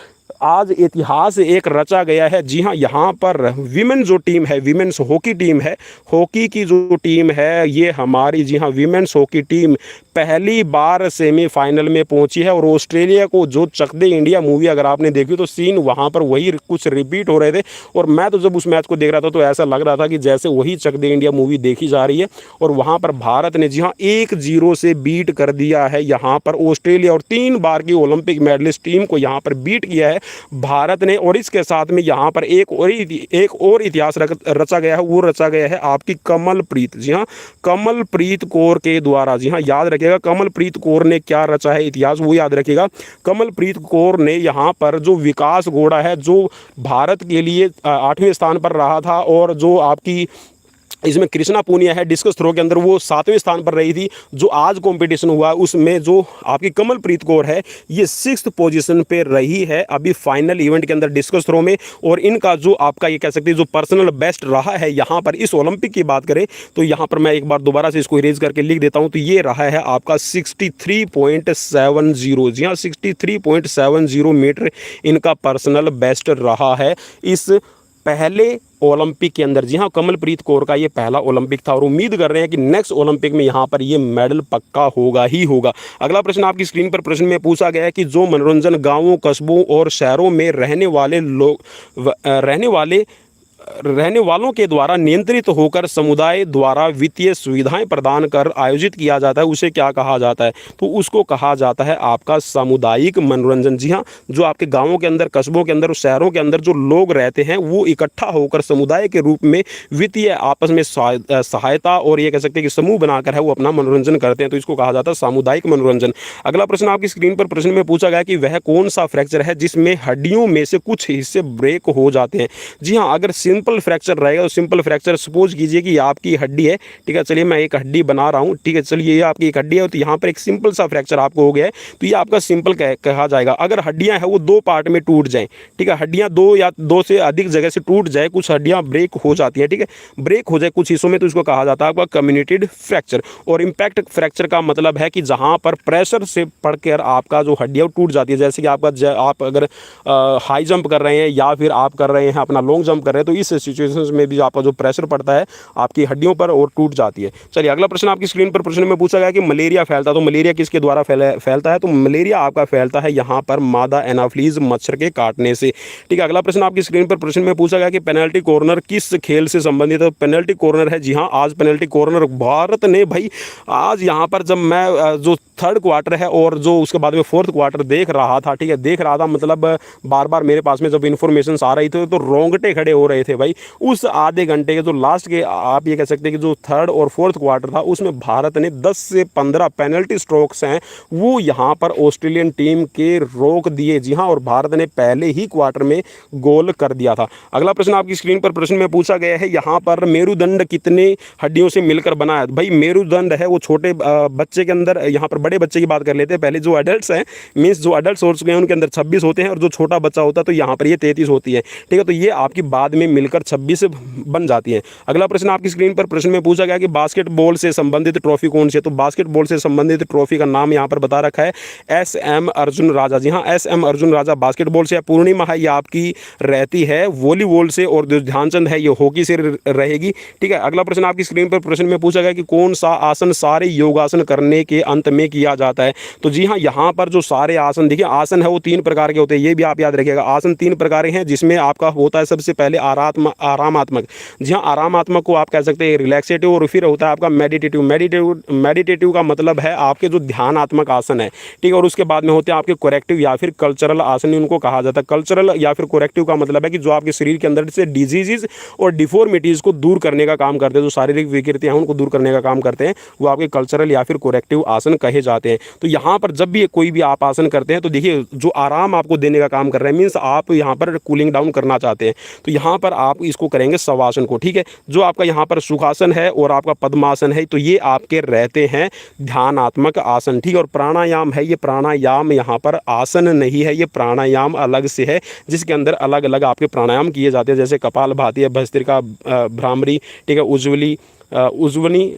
A: आज इतिहास एक रचा गया है। जी हाँ यहाँ पर विमेन जो टीम है, विमेन्स हॉकी टीम है, हॉकी की जो टीम है ये हमारी, जी हाँ विमेन्स हॉकी टीम पहली बार सेमीफाइनल में पहुंची है। और ऑस्ट्रेलिया को जो चक दे इंडिया मूवी अगर आपने देखी तो सीन वहाँ पर वही कुछ रिपीट हो रहे थे। और मैं तो जब उस मैच को देख रहा था तो ऐसा लग रहा था कि जैसे वही चक दे इंडिया मूवी देखी जा रही है। और वहाँ पर भारत ने, जी हाँ 1-0 से बीट कर दिया है यहाँ पर ऑस्ट्रेलिया, और 3 बार की ओलंपिक मेडलिस्ट टीम को यहाँ पर बीट किया है भारत ने। और इसके साथ में यहाँ पर एक और इतिहास रचा गया है, वो रचा गया है आपकी कमलप्रीत, जी हाँ कमलप्रीत कौर के द्वारा। जी हाँ याद रखिएगा कमलप्रीत कौर ने क्या रचा है इतिहास, वो याद रखिएगा। कमलप्रीत कौर ने यहाँ पर जो विकास घोड़ा है, जो भारत के लिए 8वें स्थान पर रहा था, और जो आपकी इसमें कृष्णा पूनिया है डिस्कस थ्रो के अंदर, वो 7वें स्थान पर रही थी। जो आज कंपटीशन हुआ उसमें जो आपकी कमलप्रीत कौर है ये 6th पोजीशन पे रही है अभी फाइनल इवेंट के अंदर डिस्कस थ्रो में। और इनका जो आपका ये कह सकते हैं जो पर्सनल बेस्ट रहा है यहाँ पर इस ओलंपिक की बात करें तो यहाँ पर मैं एक बार दोबारा से इसको इरेज करके लिख देता हूँ, तो ये रहा है आपका 63.70, जी हाँ 63.70 मीटर इनका पर्सनल बेस्ट रहा है इस पहले ओलंपिक के अंदर। जी हाँ कमलप्रीत कौर का ये पहला ओलंपिक था, और उम्मीद कर रहे हैं कि नेक्स्ट ओलंपिक में यहाँ पर ये मेडल पक्का होगा ही होगा। अगला प्रश्न आपकी स्क्रीन पर प्रश्न में पूछा गया है कि जो मनोरंजन गांवों, कस्बों और शहरों में रहने वालों के द्वारा नियंत्रित होकर समुदाय द्वारा वित्तीय सुविधाएं प्रदान कर आयोजित किया जाता है उसे क्या कहा जाता है। तो उसको कहा जाता है आपका सामुदायिक मनोरंजन। जी हाँ जो आपके गांवों के अंदर, कस्बों के अंदर, शहरों के अंदर जो लोग रहते हैं वो इकट्ठा होकर समुदाय के रूप में वित्तीय आपस में सहायता और ये कह सकते हैं कि समूह बनाकर है वो अपना मनोरंजन करते हैं, तो इसको कहा जाता है सामुदायिक मनोरंजन। अगला प्रश्न आपकी स्क्रीन पर प्रश्न में पूछा गया कि वह कौन सा फ्रैक्चर है जिसमें हड्डियों में से कुछ हिस्से ब्रेक हो जाते हैं। जी हाँ अगर सिंपल फ्रैक्चर रहेगा तो सिंपल फ्रैक्चर सपोज कीजिए कि आपकी हड्डी है, ठीक है, चलिए मैं एक हड्डी बना रहा हूँ, ठीक है, चलिए ये आपकी एक हड्डी है, तो यहाँ पर एक सिंपल सा फ्रैक्चर आपको हो गया है, तो ये आपका सिंपल कहा जाएगा। अगर हड्डियाँ हैं वो 2 पार्ट में टूट जाएं, ठीक है, हड्डियाँ 2 या 2 से अधिक जगह से टूट जाए, कुछ हड्डियाँ ब्रेक हो जाती है, ठीक है, ब्रेक हो जाए कुछ हिस्सों में, तो इसको कहा जाता है आपका कम्युनिटेड फ्रैक्चर। और इम्पैक्ट फ्रैक्चर का मतलब है कि जहाँ पर प्रेशर से पड़कर आपका जो हड्डियाँ टूट जाती है, जैसे कि आप अगर हाई जंप कर रहे हैं या फिर आप कर रहे हैं अपना लॉन्ग जंप कर रहे हैं, तो इस सिचुएशन में भी आपका जो प्रेशर पड़ता है आपकी हड्डियों पर और टूट जाती है। चलिए अगला प्रश्न आपकी स्क्रीन पर प्रश्न में पूछा गया कि मलेरिया फैलता है, तो मलेरिया किसके द्वारा फैलता है। तो मलेरिया आपका फैलता है यहाँ पर मादा एनाफ्लीज मच्छर के काटने से, ठीक है। अगला प्रश्न आपकी स्क्रीन पर प्रश्न में पूछा गया कि पेनल्टी कॉर्नर किस खेल से संबंधित है। पेनल्टी कॉर्नर है, जी हाँ आज पेनल्टी कॉर्नर भारत ने भाई आज यहाँ पर जब मैं जो 3rd क्वार्टर है और जो उसके बाद में 4th क्वार्टर देख रहा था, ठीक है, देख रहा था मतलब बार बार मेरे पास में जब इन्फॉर्मेशन आ रही थी तो रोंगटे खड़े हो रहे थे भाई। उस आधे घंटे के जो लास्ट के आप ये कह सकते हैं कि जो 3rd और 4th क्वार्टर था उसमें भारत ने 10 से 15 पेनल्टी स्ट्रोक्स हैं वो यहाँ पर ऑस्ट्रेलियन टीम के रोक दिए, जी हाँ, और भारत ने पहले ही क्वार्टर में गोल कर दिया था। अगला प्रश्न आपकी स्क्रीन पर प्रश्न में पूछा गया है यहाँ पर मेरुदंड कितने हड्डियों से मिलकर बना है। भाई मेरुदंड है वो छोटे बच्चे के अंदर, यहाँ पर बड़े बच्चे की बात कर लेते हैं पहले, जो एडल्ट्स हैं मीन्स जो एडल्ट्स हो चुके हैं उनके अंदर 26 होते हैं, और जो छोटा बच्चा होता है तो यहाँ पर ये 33 होती है, ठीक है, तो ये आपकी बाद में मिलकर 26 बन जाती है। अगला प्रश्न आपकी स्क्रीन पर प्रश्न में पूछा गया कि बास्केटबॉल से संबंधित ट्रॉफी कौन सी है। तो बास्केटबॉल से संबंधित ट्रॉफी का नाम यहाँ पर बता रखा है SM अर्जुन राजा। जी हाँ SM अर्जुन राजा बास्केटबॉल से। पूर्णिमा है ये आपकी रहती है वॉलीबॉल से, और जो ध्यानचंद है ये हॉकी से रहेगी, ठीक है। अगला प्रश्न आपकी स्क्रीन पर प्रश्न में पूछा गया कि कौन सा आसन सारे योगासन करने के अंत में किया जाता है। तो जी हाँ यहाँ पर जो सारे आसन, देखिए आसन है वो 3 प्रकार के होते हैं, ये भी आप याद रखिएगा। आसन 3 प्रकार के हैं जिसमें आपका होता है सबसे पहले आरामात्मक। जी हाँ, आरामात्मक को आप कह सकते हैं रिलैक्सेटिव, और फिर होता है आपका मेडिटेटिव। मेडिटेटिव का मतलब है आपके जो ध्यानात्मक आसन है, ठीक है। और उसके बाद में होते हैं आपके कोरेक्टिव या फिर कल्चरल आसन, उनको कहा जाता है। कल्चरल या फिर कोरेक्टिव का मतलब है कि जो आपके शरीर के अंदर से डिजीजेज और डिफॉर्मिटीज़ को दूर करने का काम करते हैं, जो शारीरिक विकृतियाँ हैं उनको दूर करने का काम करते हैं, वो आपके कल्चरल या फिर कोरेक्टिव आसन कहे जाते हैं। तो यहाँ पर जब भी कोई भी आप आसन करते हैं तो देखिए जो आराम आपको देने का काम कर रहे हैं, मीन्स आप यहाँ पर कूलिंग डाउन करना चाहते हैं, तो यहाँ पर आप इसको करेंगे शवासन को, ठीक है। जो आपका यहाँ पर सुखासन है और आपका पद्मासन है, तो ये आपके रहते हैं ध्यानात्मक आसन, ठीक है। और प्राणायाम है, ये प्राणायाम यहाँ पर आसन नहीं है, ये प्राणायाम अलग से है, जिसके अंदर अलग अलग आपके प्राणायाम किए जाते हैं, जैसे कपालभाति है, भस्त्रिका, भ्रामरी, ठीक है, उज्जवनी,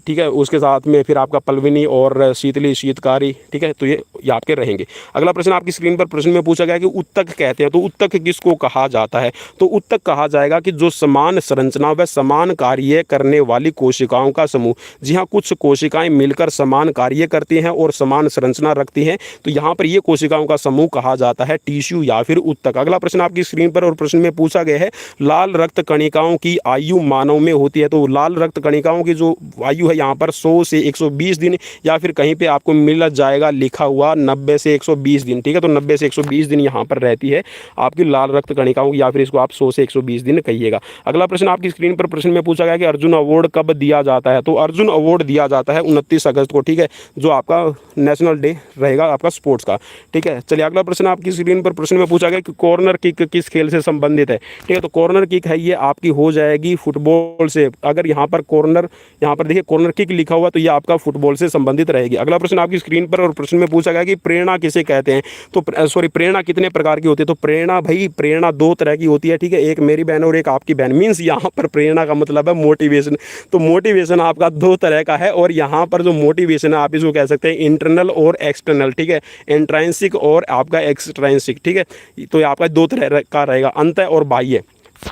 A: ठीक है। उसके साथ में फिर आपका पल्विनी और शीतली, शीतकारी, ठीक है। तो ये आपके रहेंगे। अगला प्रश्न आपकी स्क्रीन पर प्रश्न में पूछा गया कि उत्तक कहते हैं, तो उत्तक किसको कहा जाता है? तो उत्तक कहा जाएगा कि जो समान संरचना व समान कार्य करने वाली कोशिकाओं का समूह। जी हाँ, कुछ कोशिकाएं मिलकर समान कार्य करती हैं और समान संरचना रखती हैं, तो यहाँ पर ये कोशिकाओं का समूह कहा जाता है टिश्यू या फिर उत्तक। अगला प्रश्न आपकी स्क्रीन पर और प्रश्न में पूछा गया है, लाल रक्त कणिकाओं की आयु मानव में होती है। तो लाल रक्त कणिकाओं की जो आयु है यहाँ पर 100 से 120 दिन, या फिर कहीं पे आपको मिल जाएगा लिखा हुआ 90 से 120 दिन, ठीक है। तो 90 से 120 दिन यहाँ पर रहती है आपकी लाल रक्त कणिकाओं की, या फिर इसको आप 100 से 120 दिन कहिएगा। अगला प्रश्न आपकी स्क्रीन पर प्रश्न में पूछा गया कि अर्जुन अवार्ड कब दिया जाता है? तो अर्जुन अवार्ड दिया जाता है 29 अगस्त को, ठीक है, जो आपका नेशनल डे रहेगा आपका स्पोर्ट्स का, ठीक है। चलिए अगला प्रश्न आपकी स्क्रीन पर प्रश्न में पूछा गया कि कॉर्नर किक किस खेल से संबंधित है? ठीक है, तो कॉर्नर किक है ये आपकी हो जाएगी फुटबॉल से। अगर यहाँ पर कॉर्नर, यहाँ पर देखिए कॉर्नर किक लिखा हुआ, तो ये आपका फुटबॉल से संबंधित रहेगी। अगला प्रश्न आपकी स्क्रीन पर और प्रश्न में पूछा गया कि प्रेरणा किसे कहते हैं? तो सॉरी, प्रेरणा कितने प्रकार की होती है? तो प्रेरणा भाई, प्रेरणा 2 तरह की होती है, ठीक है, एक मेरी बहन और एक आपकी बहन। मीन्स यहाँ पर प्रेरणा का मतलब है मोटिवेशन। तो मोटिवेशन आपका 2 तरह का है, और यहाँ पर जो मोटिवेशन है आप इसको कह सकते हैं इंटरनल और एक्सटर्नल, ठीक है, इंट्रांसिक और आपका एक्सट्रांसिक, ठीक है। तो ये आपका 2 तरह का रहेगा, अंत और बाह्य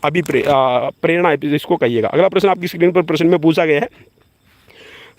A: प्रेरणा इसको कहिएगा। अगला प्रश्न आपकी स्क्रीन पर प्रश्न में पूछा गया है,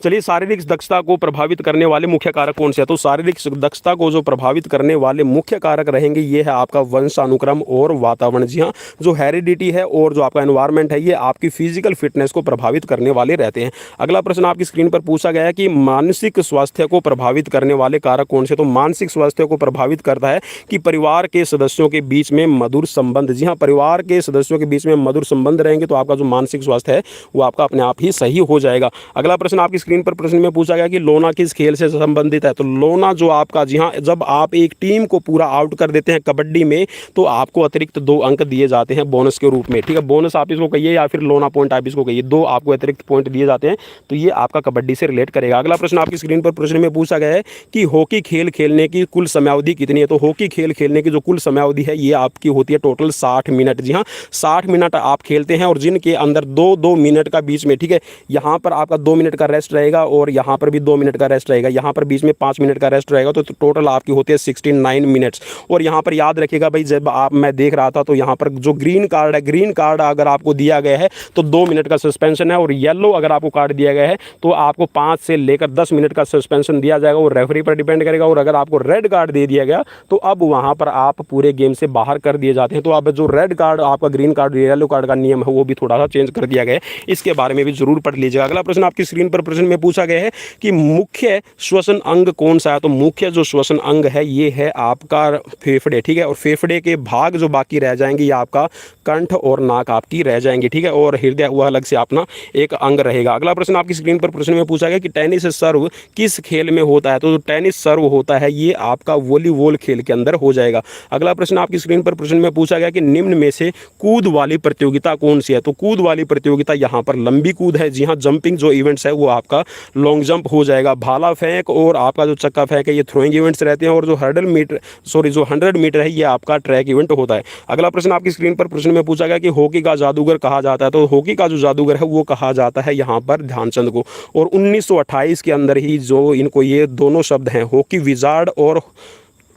A: चलिए शारीरिक दक्षता को प्रभावित करने वाले मुख्य कारक कौन से हैं? तो शारीरिक दक्षता को जो प्रभावित करने वाले मुख्य कारक रहेंगे ये है आपका वंशानुक्रम और वातावरण। जी हाँ, जो हेरिडिटी है और जो आपका एनवायरनमेंट है ये आपकी फिजिकल फिटनेस को प्रभावित करने वाले रहते हैं। अगला प्रश्न आपकी स्क्रीन पर पूछा गया है कि मानसिक स्वास्थ्य को प्रभावित करने वाले कारक कौन से? तो मानसिक स्वास्थ्य को प्रभावित करता है कि परिवार के सदस्यों के बीच में मधुर संबंध। जी हाँ, परिवार के सदस्यों के बीच में मधुर संबंध रहेंगे तो आपका जो मानसिक स्वास्थ्य है वो आपका अपने आप ही सही हो जाएगा। अगला प्रश्न आपकी स्क्रीन पर प्रश्न में पूछा गया कि लोना किस खेल से संबंधित है? तो लोना जो आपका, जी हाँ, जब आप एक टीम को पूरा आउट कर देते हैं कबड्डी में तो आपको अतिरिक्त 2 अंक दिए जाते हैं बोनस के रूप में, ठीक है। बोनस आप इसको कहिए या फिर लोना पॉइंट आप इसको कहिए, 2 आपको अतिरिक्त पॉइंट दिए जाते हैं, तो ये आपका कबड्डी से रिलेट करेगा। अगला प्रश्न आपकी स्क्रीन पर प्रश्न में पूछा गया है कि हॉकी खेल खेलने की कुल समयावधि कितनी है? तो हॉकी खेल खेलने की जो कुल समयावधि है ये आपकी होती है टोटल 60 मिनट। जी हाँ, 60 मिनट आप खेलते हैं और जिनके अंदर 2-2 मिनट का बीच में, ठीक है, यहाँ पर आपका 2 मिनट का रेस्ट रहेगा और यहाँ पर भी 2 मिनट का रेस्ट रहेगा, यहाँ पर बीच में 5 मिनट का रेस्ट रहेगा, तो टोटल आपकी होती है 69 मिनट्स। और यहाँ पर याद रखिएगा भाई, जब मैं देख रहा था तो यहाँ पर जो ग्रीन कार्ड है, ग्रीन कार्ड अगर आपको दिया गया है तो 2 मिनट का सस्पेंशन है, और येलो अगर आपको कार्ड दिया गया है तो आपको 5 से लेकर 10 मिनट का सस्पेंशन दिया जाएगा, वो रेफरी पर डिपेंड करेगा। और अगर आपको रेड कार्ड दे दिया गया तो अब वहाँ पर आप पूरे गेम से बाहर कर दिए जाते हैं। तो अब जो रेड कार्ड, आपका ग्रीन कार्ड, येलो कार्ड का नियम है वो भी थोड़ा सा चेंज कर दिया गया है, इसके बारे में भी जरूर पढ़ लीजिएगा। अगला प्रश्न आपकी स्क्रीन पर प्रश्न में पूछा गया है कि मुख्य श्वसन अंग कौन सा है? तो मुख्य जो श्वसन अंग है ये है आपका फेफड़े, ठीक है। और फेफड़े के भाग जो बाकी रह जाएंगे ये आपका कंठ और नाक आपकी रह जाएंगे, ठीक है। और हृदय वह अलग से अपना एक अंग रहेगा। अगला प्रश्न आपकी स्क्रीन पर प्रश्न में पूछा गया कि टेनिस सर्व किस खेल में होता है? तो टेनिस सर्व होता है ये आपका वॉलीबॉल खेल के अंदर हो जाएगा। अगला प्रश्न आपकी स्क्रीन पर प्रश्न में पूछा गया कि निम्न में से कूद वाली प्रतियोगिता कौन सी है? तो कूद वाली प्रतियोगिता यहाँ पर लंबी कूद है। जी हाँ, जंपिंग जो इवेंट्स है वो आपका लॉन्ग जंप हो जाएगा। भाला फेंक और आपका जो चक्का फेंक है ये थ्रोइंग इवेंट्स रहते हैं, और जो 100 मीटर है ये आपका ट्रैक इवेंट होता है। अगला प्रश्न आपकी स्क्रीन पर प्रश्न में पूछा गया कि हॉकी का जादूगर कहा जाता है? तो हॉकी का जो जादूगर है वो कहा जाता है यहाँ पर ध्यानचंद को। और 1928 के अंदर ही जो इनको ये दोनों शब्द हैं, हॉकी विजार्ड और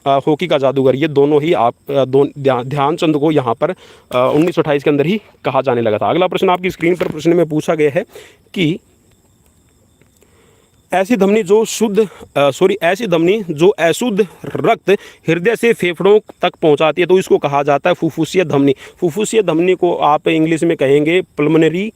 A: हॉकी का जादूगर, ये दोनों ही आप ध्यानचंद को यहाँ पर 1928 के अंदर ही कहा जाने लगा था। अगला प्रश्न आपकी स्क्रीन पर प्रश्न में पूछा गया है कि ऐसी धमनी जो ऐसी धमनी जो अशुद्ध रक्त हृदय से फेफड़ों तक पहुंचाती है तो इसको कहा जाता है फुफ्फुसीय धमनी। फुफ्फुसीय धमनी को आप इंग्लिश में कहेंगे पल्मोनरी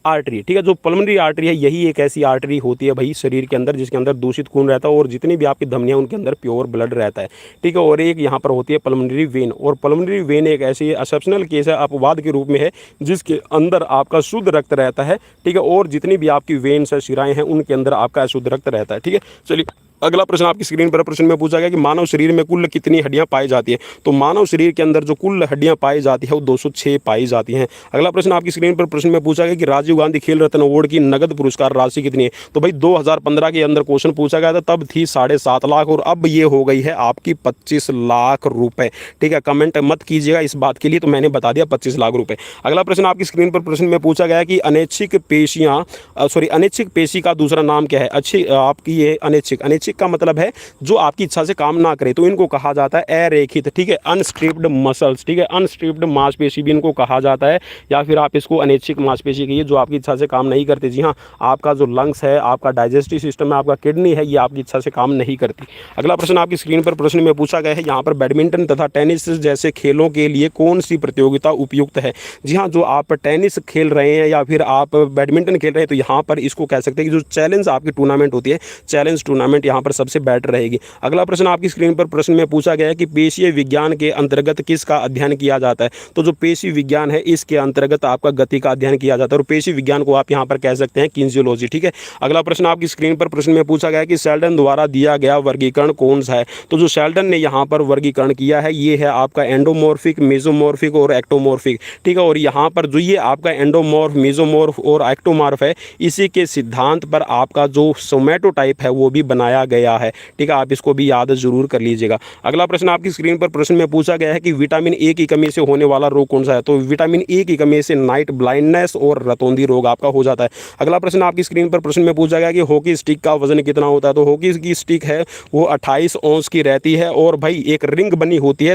A: आर्टरी। ठीक है, जो पल्मोनरी आर्टरी है यही एक ऐसी आर्टरी होती है भाई शरीर के अंदर जिसके अंदर दूषित खून रहता है और जितनी भी आपकी धमनियां उनके अंदर प्योर ब्लड रहता है। ठीक है, और एक यहाँ पर होती है पल्मोनरी वेन, और पल्मोनरी वेन एक ऐसी एक्सेप्शनल केस है, अपवाद के रूप में है, जिसके अंदर आपका शुद्ध रक्त रहता है। ठीक है, और जितनी भी आपकी वेन्स है, शिराएं हैं, उनके अंदर आपका अशुद्ध रक्त रहता है। ठीक है, चलिए अगला प्रश्न आपकी स्क्रीन पर प्रश्न में पूछा गया कि मानव शरीर में कुल कितनी हड्डियां पाई जाती है। तो मानव शरीर के अंदर जो कुल हड्डियां पाई जाती है वो 206 पाई जाती हैं। अगला प्रश्न आपकी स्क्रीन पर प्रश्न में पूछा गया कि राजीव गांधी खेल रत्न अवार्ड की नगद पुरस्कार राशि कितनी है। तो भाई 2015 के अंदर क्वेश्चन पूछा गया था, तब थी 7.5 लाख और अब ये हो गई है आपकी 25 लाख रुपए। ठीक है, कमेंट मत कीजिएगा इस बात के लिए, तो मैंने बता दिया 25 लाख रुपए। अगला प्रश्न आपकी स्क्रीन पर प्रश्न में पूछा गया कि अनैच्छिक पेशी का दूसरा नाम क्या है। अच्छी आपकी ये अनैच्छिक का मतलब है जो आपकी इच्छा से काम ना करे, तो इनको कहा जाता है अरेखित। ठीक है, अनस्ट्रिप्ड मसल्स। ठीक है, अनस्ट्रिप्ड मांसपेशी भी इनको कहा जाता है, या फिर आप इसको अनैच्छिक मांसपेशी कहिए जो आपकी इच्छा से काम नहीं करती। जी हाँ, आपका जो लंग्स है, आपका डाइजेस्टिव सिस्टम है, आपका किडनी है, ये आपकी इच्छा से काम नहीं करती। अगला प्रश्न आपकी स्क्रीन पर प्रश्न में पूछा गया है, यहाँ पर बैडमिंटन तथा टेनिस जैसे खेलों के लिए कौन सी प्रतियोगिता उपयुक्त है। जी हाँ, जो आप टेनिस खेल रहे हैं या फिर आप बैडमिंटन खेल रहे हैं तो यहाँ पर इसको कह सकते हैं कि जो चैलेंज आपकी टूर्नामेंट होती है, चैलेंज टूर्नामेंट यहाँ पर सबसे बेटर रहेगी। अगला प्रश्न आपकी स्क्रीन पर प्रश्न में पूछा गया है कि पेशीय विज्ञान के अंतर्गत किसका अध्ययन किया जाता है। तो जो पेशी विज्ञान है इसके अंतर्गत आपका गति का अध्ययन किया जाता है, और पेशी विज्ञान को आप यहाँ पर कह सकते हैं किन्जियोलॉजी। ठीक है, अगला प्रश्न आपकी स्क्रीन पर प्रश्न में पूछा गया है कि शेल्डन द्वारा दिया गया वर्गीकरण कौन सा है। तो जो शेल्डन ने यहाँ पर वर्गीकरण किया है ये है आपका एंडोमॉर्फिक, मेसोमॉर्फिक और एक्टोमॉर्फिक। ठीक है, और यहाँ पर जो ये आपका एंडोमॉर्फ, मेसोमॉर्फ और एक्टोमॉर्फ है, इसी के सिद्धांत पर आपका जो सोमैटोटाइप है वो भी बनाया गया है। ठीक है, आप इसको भी याद जरूर कर लीजिएगा। अगला प्रश्न आपकी स्क्रीन पर प्रश्न में पूछा गया है कि विटामिन ए की कमी से होने वाला रोग कौन सा है। तो विटामिन ए की कमी से नाइट ब्लाइंडनेस और रतौंधी रोग आपका हो जाता है। अगला प्रश्न आपकी स्क्रीन पर प्रश्न में पूछा गया कि हॉकी स्टिक का वजन कितना होता है। तो हॉकी की स्टिक है वो 28 औंस की रहती है, और भाई एक रिंग बनी होती है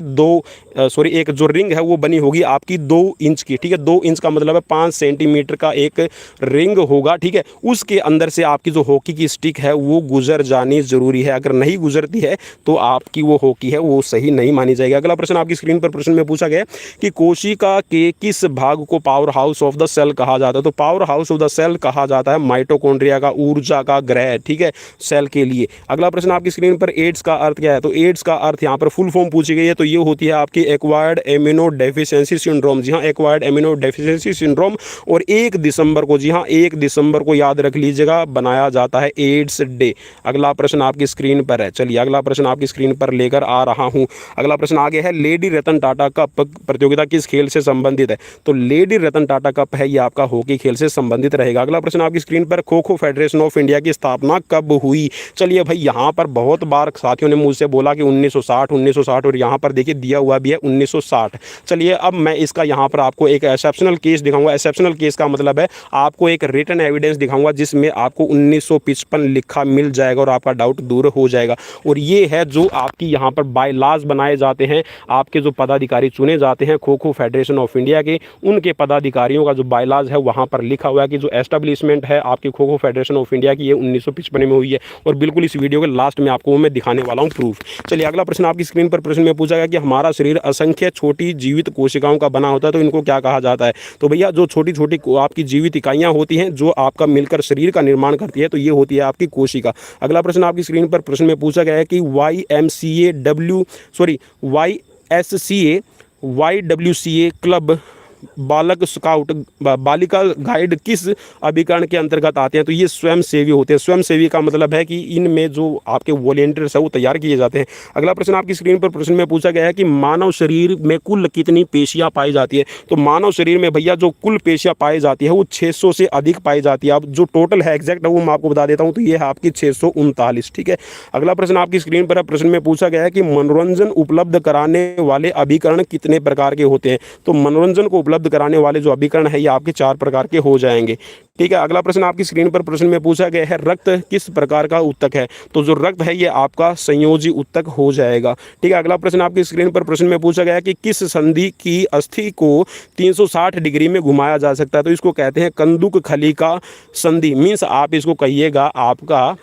A: एक जो रिंग है वो बनी होगी आपकी 2 इंच की। ठीक है, 2 इंच का मतलब है 5 सेंटीमीटर का एक रिंग होगा। ठीक है, उसके अंदर से आपकी जो हॉकी की स्टिक है वो गुजर जानी जरूरी है। अगर नहीं गुजरती है तो आपकी वो हॉकी है वो सही नहीं मानी जाएगी। अगला प्रश्न आपकी स्क्रीन पर प्रश्न में पूछा गया कि कोशिका के किस भाग को power house of the cell कहा जाता है। तो power house of the cell कहा जाता है माइटोकॉन्ड्रिया का, ऊर्जा का ग्रह। ठीक है, सेल के लिए। अगला प्रश्न आपकी स्क्रीन पर एड्स का अर्थ क्या है। तो एड्स का अर्थ यहाँ पर फुल फॉर्म पूछी गई है, तो ये होती है आपकी एक्वायर्ड एमिनो डेफिशिएंसी सिंड्रोम। जी हाँ, एक्वायर्ड एमिनो डेफिशिएंसी सिंड्रोम। और 1 दिसंबर को, जी हाँ 1 दिसंबर को याद रख लीजिएगा, बनाया जाता है एड्स डे। अगला प्रश्न आपकी स्क्रीन पर है। चलिए अगला प्रश्न आपकी स्क्रीन पर लेकर आ रहा हूं। अगला प्रश्न आगे है, लेडी रतन टाटा कप प्रतियोगिता किस खेल से संबंधित है। तो लेडी रतन टाटा कप है ये आपका हॉकी खेल से संबंधित रहेगा। अगला प्रश्न आपकी स्क्रीन पर, kho kho federation of India की स्थापना कब हुई। चलिए भाई, यहाँ पर बहुत बार साथियों ने मुझसे बोला कि 1960 और यहाँ पर देखिए दिया हुआ भी है 1960। चलिए अब मैं इसका यहाँ पर आपको एक एक्सेप्शनल केस दिखाऊंगा। एक्सेप्शनल केस का मतलब है आपको एक रिटन एविडेंस दिखाऊंगा जिसमें आपको 1955 लिखा मिल जाएगा और आपका डाउट दूर हो जाएगा। और ये है जो आपकी यहाँ पर बाय लॉज बनाए जाते हैं, आपके जो पदाधिकारी चुने जाते हैं kho kho federation of India के, उनके पदाधिकारियों का जो बाय लॉज है वहाँ पर लिखा हुआ है कि जो एस्टेब्लिशमेंट है आपकी kho kho federation of India की, ये 1955 में हुई है। और बिल्कुल इस वीडियो के लास्ट में आपको मैं दिखाने वाला हूँ प्रूफ। चलिए अगला प्रश्न आपकी स्क्रीन पर प्रश्न में पूछा गया कि हमारा शरीर असंख्य छोटी जीवित कोशिकाओं का बना होता है, तो इनको क्या कहा जाता है। तो भैया जो छोटी छोटी आपकी जीवित इकाइयाँ होती हैं जो आपका मिलकर शरीर का निर्माण करती है, तो ये होती है आपकी कोशिका। अगला प्रश्न आपकी स्क्रीन पर प्रश्न में पूछा गया है कि YWCA क्लब बालिका गाइड किस अभिकरण के अंतर्गत आते हैं। तो ये स्वयंसेवी होते हैं। स्वयंसेवी का मतलब है कि इनमें जो आपके वॉलेंटियर्स है वो तैयार किए जाते हैं। अगला प्रश्न आपकी स्क्रीन पर प्रश्न में पूछा गया है कि मानव शरीर में कुल कितनी पेशियां पाई जाती है। तो मानव शरीर में भैया जो कुल पेशियां पाई जाती है वो 600 से अधिक पाई जाती है। अब जो टोटल है एग्जैक्ट वो मैं आपको बता देता हूँ, तो ये है आपकी 639। ठीक है, अगला प्रश्न आपकी स्क्रीन पर प्रश्न में पूछा गया है कि मनोरंजन उपलब्ध कराने वाले अभिकरण कितने प्रकार के होते हैं। तो मनोरंजन को उपलब्ध कराने वाले जो अभिकरण है ये आपके 4 प्रकार के हो जाएंगे। ठीक है, अगला प्रश्न आपकी स्क्रीन पर प्रश्न में पूछा गया है, रक्त किस प्रकार का ऊतक है। तो जो रक्त है ये आपका संयोजी ऊतक हो जाएगा। ठीक है, अगला प्रश्न आपकी स्क्रीन पर प्रश्न में पूछा गया है कि किस संधि की अस्थि को 360 डिग्री में घुमाया जा सकता है। तो इसको कहते हैं कंदुक खली का संधि। मीन्स आप इसको कहिएगा आपका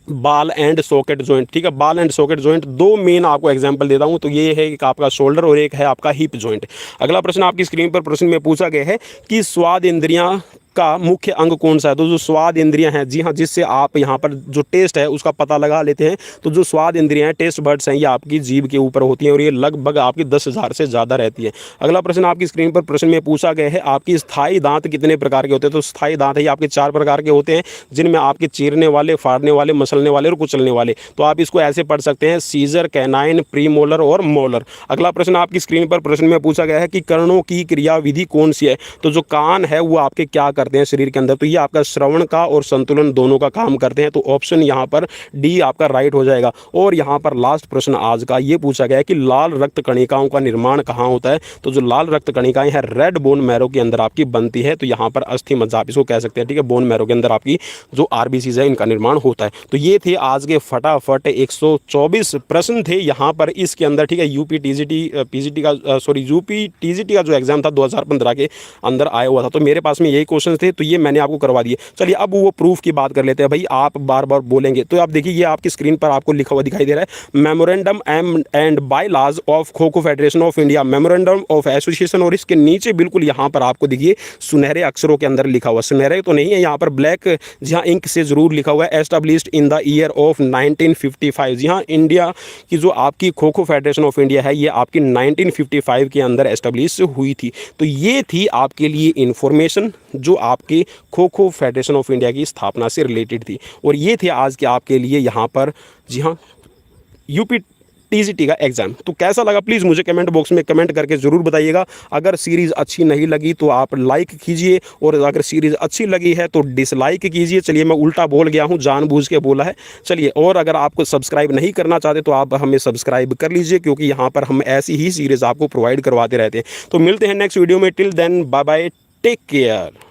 A: बाल एंड सॉकेट जॉइंट, ठीक है, बाल एंड सॉकेट जॉइंट, दो मेन आपको एग्जांपल देता हूं। तो ये है एक आपका शोल्डर और एक है आपका हिप जॉइंट। अगला प्रश्न आपकी स्क्रीन पर प्रश्न में पूछा गया है कि स्वाद इंद्रियां का मुख्य अंग कौन सा है। तो जो स्वाद इंद्रियां हैं, जी हाँ, जिससे आप यहाँ पर जो टेस्ट है उसका पता लगा लेते हैं। तो जो स्वाद इंद्रियां हैं, टेस्ट बर्ड्स हैं, ये आपकी जीभ के ऊपर होती हैं और ये लगभग आपकी 10,000 से ज़्यादा रहती है। अगला प्रश्न आपकी स्क्रीन पर प्रश्न में पूछा गया है, आपकी स्थायी दांत कितने प्रकार के होते हैं। तो स्थायी दांत है आपके 4 प्रकार के होते हैं, जिनमें आपके चीरने वाले, फाड़ने वाले, मसलने वाले और कुचलने वाले। तो आप इसको ऐसे पढ़ सकते हैं, सीजर, कैनाइन, प्रीमोलर और मोलर। अगला प्रश्न आपकी स्क्रीन पर प्रश्न में पूछा गया है कि कर्णों की क्रियाविधि कौन सी है। तो जो कान है वो आपके क्या करते हैं शरीर के अंदर। तो ये आपका श्रवण का और संतुलन दोनों का काम करते हैं। तो ऑप्शन यहाँ पर डी आपका राइट हो जाएगा। और यहाँ पर लास्ट प्रश्न आज का ये पूछा गया है कि लाल रक्त कणिकाओं का निर्माण कहाँ होता है। तो जो लाल रक्त कणिकाएं हैं रेड बोन मैरो के अंदर आपकी बनती है। तो यहाँ पर अस्थि मज्जा आप इसको कह सकते हैं, ठीक है, बोन मैरो के अंदर आपकी जो आरबीसीज है इनका निर्माण होता है। तो ये थे आज के फटाफट 124 प्रश्न थे यहाँ पर इसके अंदर, ठीक है। यूपी टीजीटी का जो एग्जाम था 2015 के अंदर आया हुआ था। तो मेरे पास में यही क्वेश्चन थे, तो ये मैंने आपको करवा दिए। चलिए अब वो प्रूफ की बात कर लेते हैं। भाई आप बार बार बोलेंगे तो आप देखिए, ये आपकी स्क्रीन पर आपको लिखा हुआ दिखाई दे रहा है, memorandum and bylaws of kho kho federation of India, memorandum of association. और इसके नीचे बिल्कुल यहाँ पर आपको देखिए सुनहरे अक्षरों के अंदर लिखा हुआ, सुनहरे तो नहीं है यहाँ पर ब्लैक, जहाँ इंक से जरूर लिखा हुआ है, established in the year of 1955। जी हाँ, इंडिया की जो आपकी kho kho federation of India है ये आपकी 1955 के अंदर एस्टेब्लिश हुई थी। तो ये थी आपके लिए इंफॉर्मेशन जो आपके kho kho federation of India की स्थापना से रिलेटेड थी। और ये थे आज के आपके लिए यहाँ पर, जी हाँ, यूपी टीजीटी का एग्जाम। तो कैसा लगा प्लीज़ मुझे कमेंट बॉक्स में कमेंट करके ज़रूर बताइएगा। अगर सीरीज़ अच्छी नहीं लगी तो आप लाइक कीजिए, और अगर सीरीज़ अच्छी लगी है तो डिसलाइक कीजिए। चलिए मैं उल्टा बोल गया हूँ, जानबूझ के बोला है। चलिए, और अगर आपको सब्सक्राइब नहीं करना चाहते तो आप हमें सब्सक्राइब कर लीजिए, क्योंकि यहाँ पर हम ऐसी ही सीरीज़ आपको प्रोवाइड करवाते रहते हैं। तो मिलते हैं नेक्स्ट वीडियो में। Till then bye bye, take care.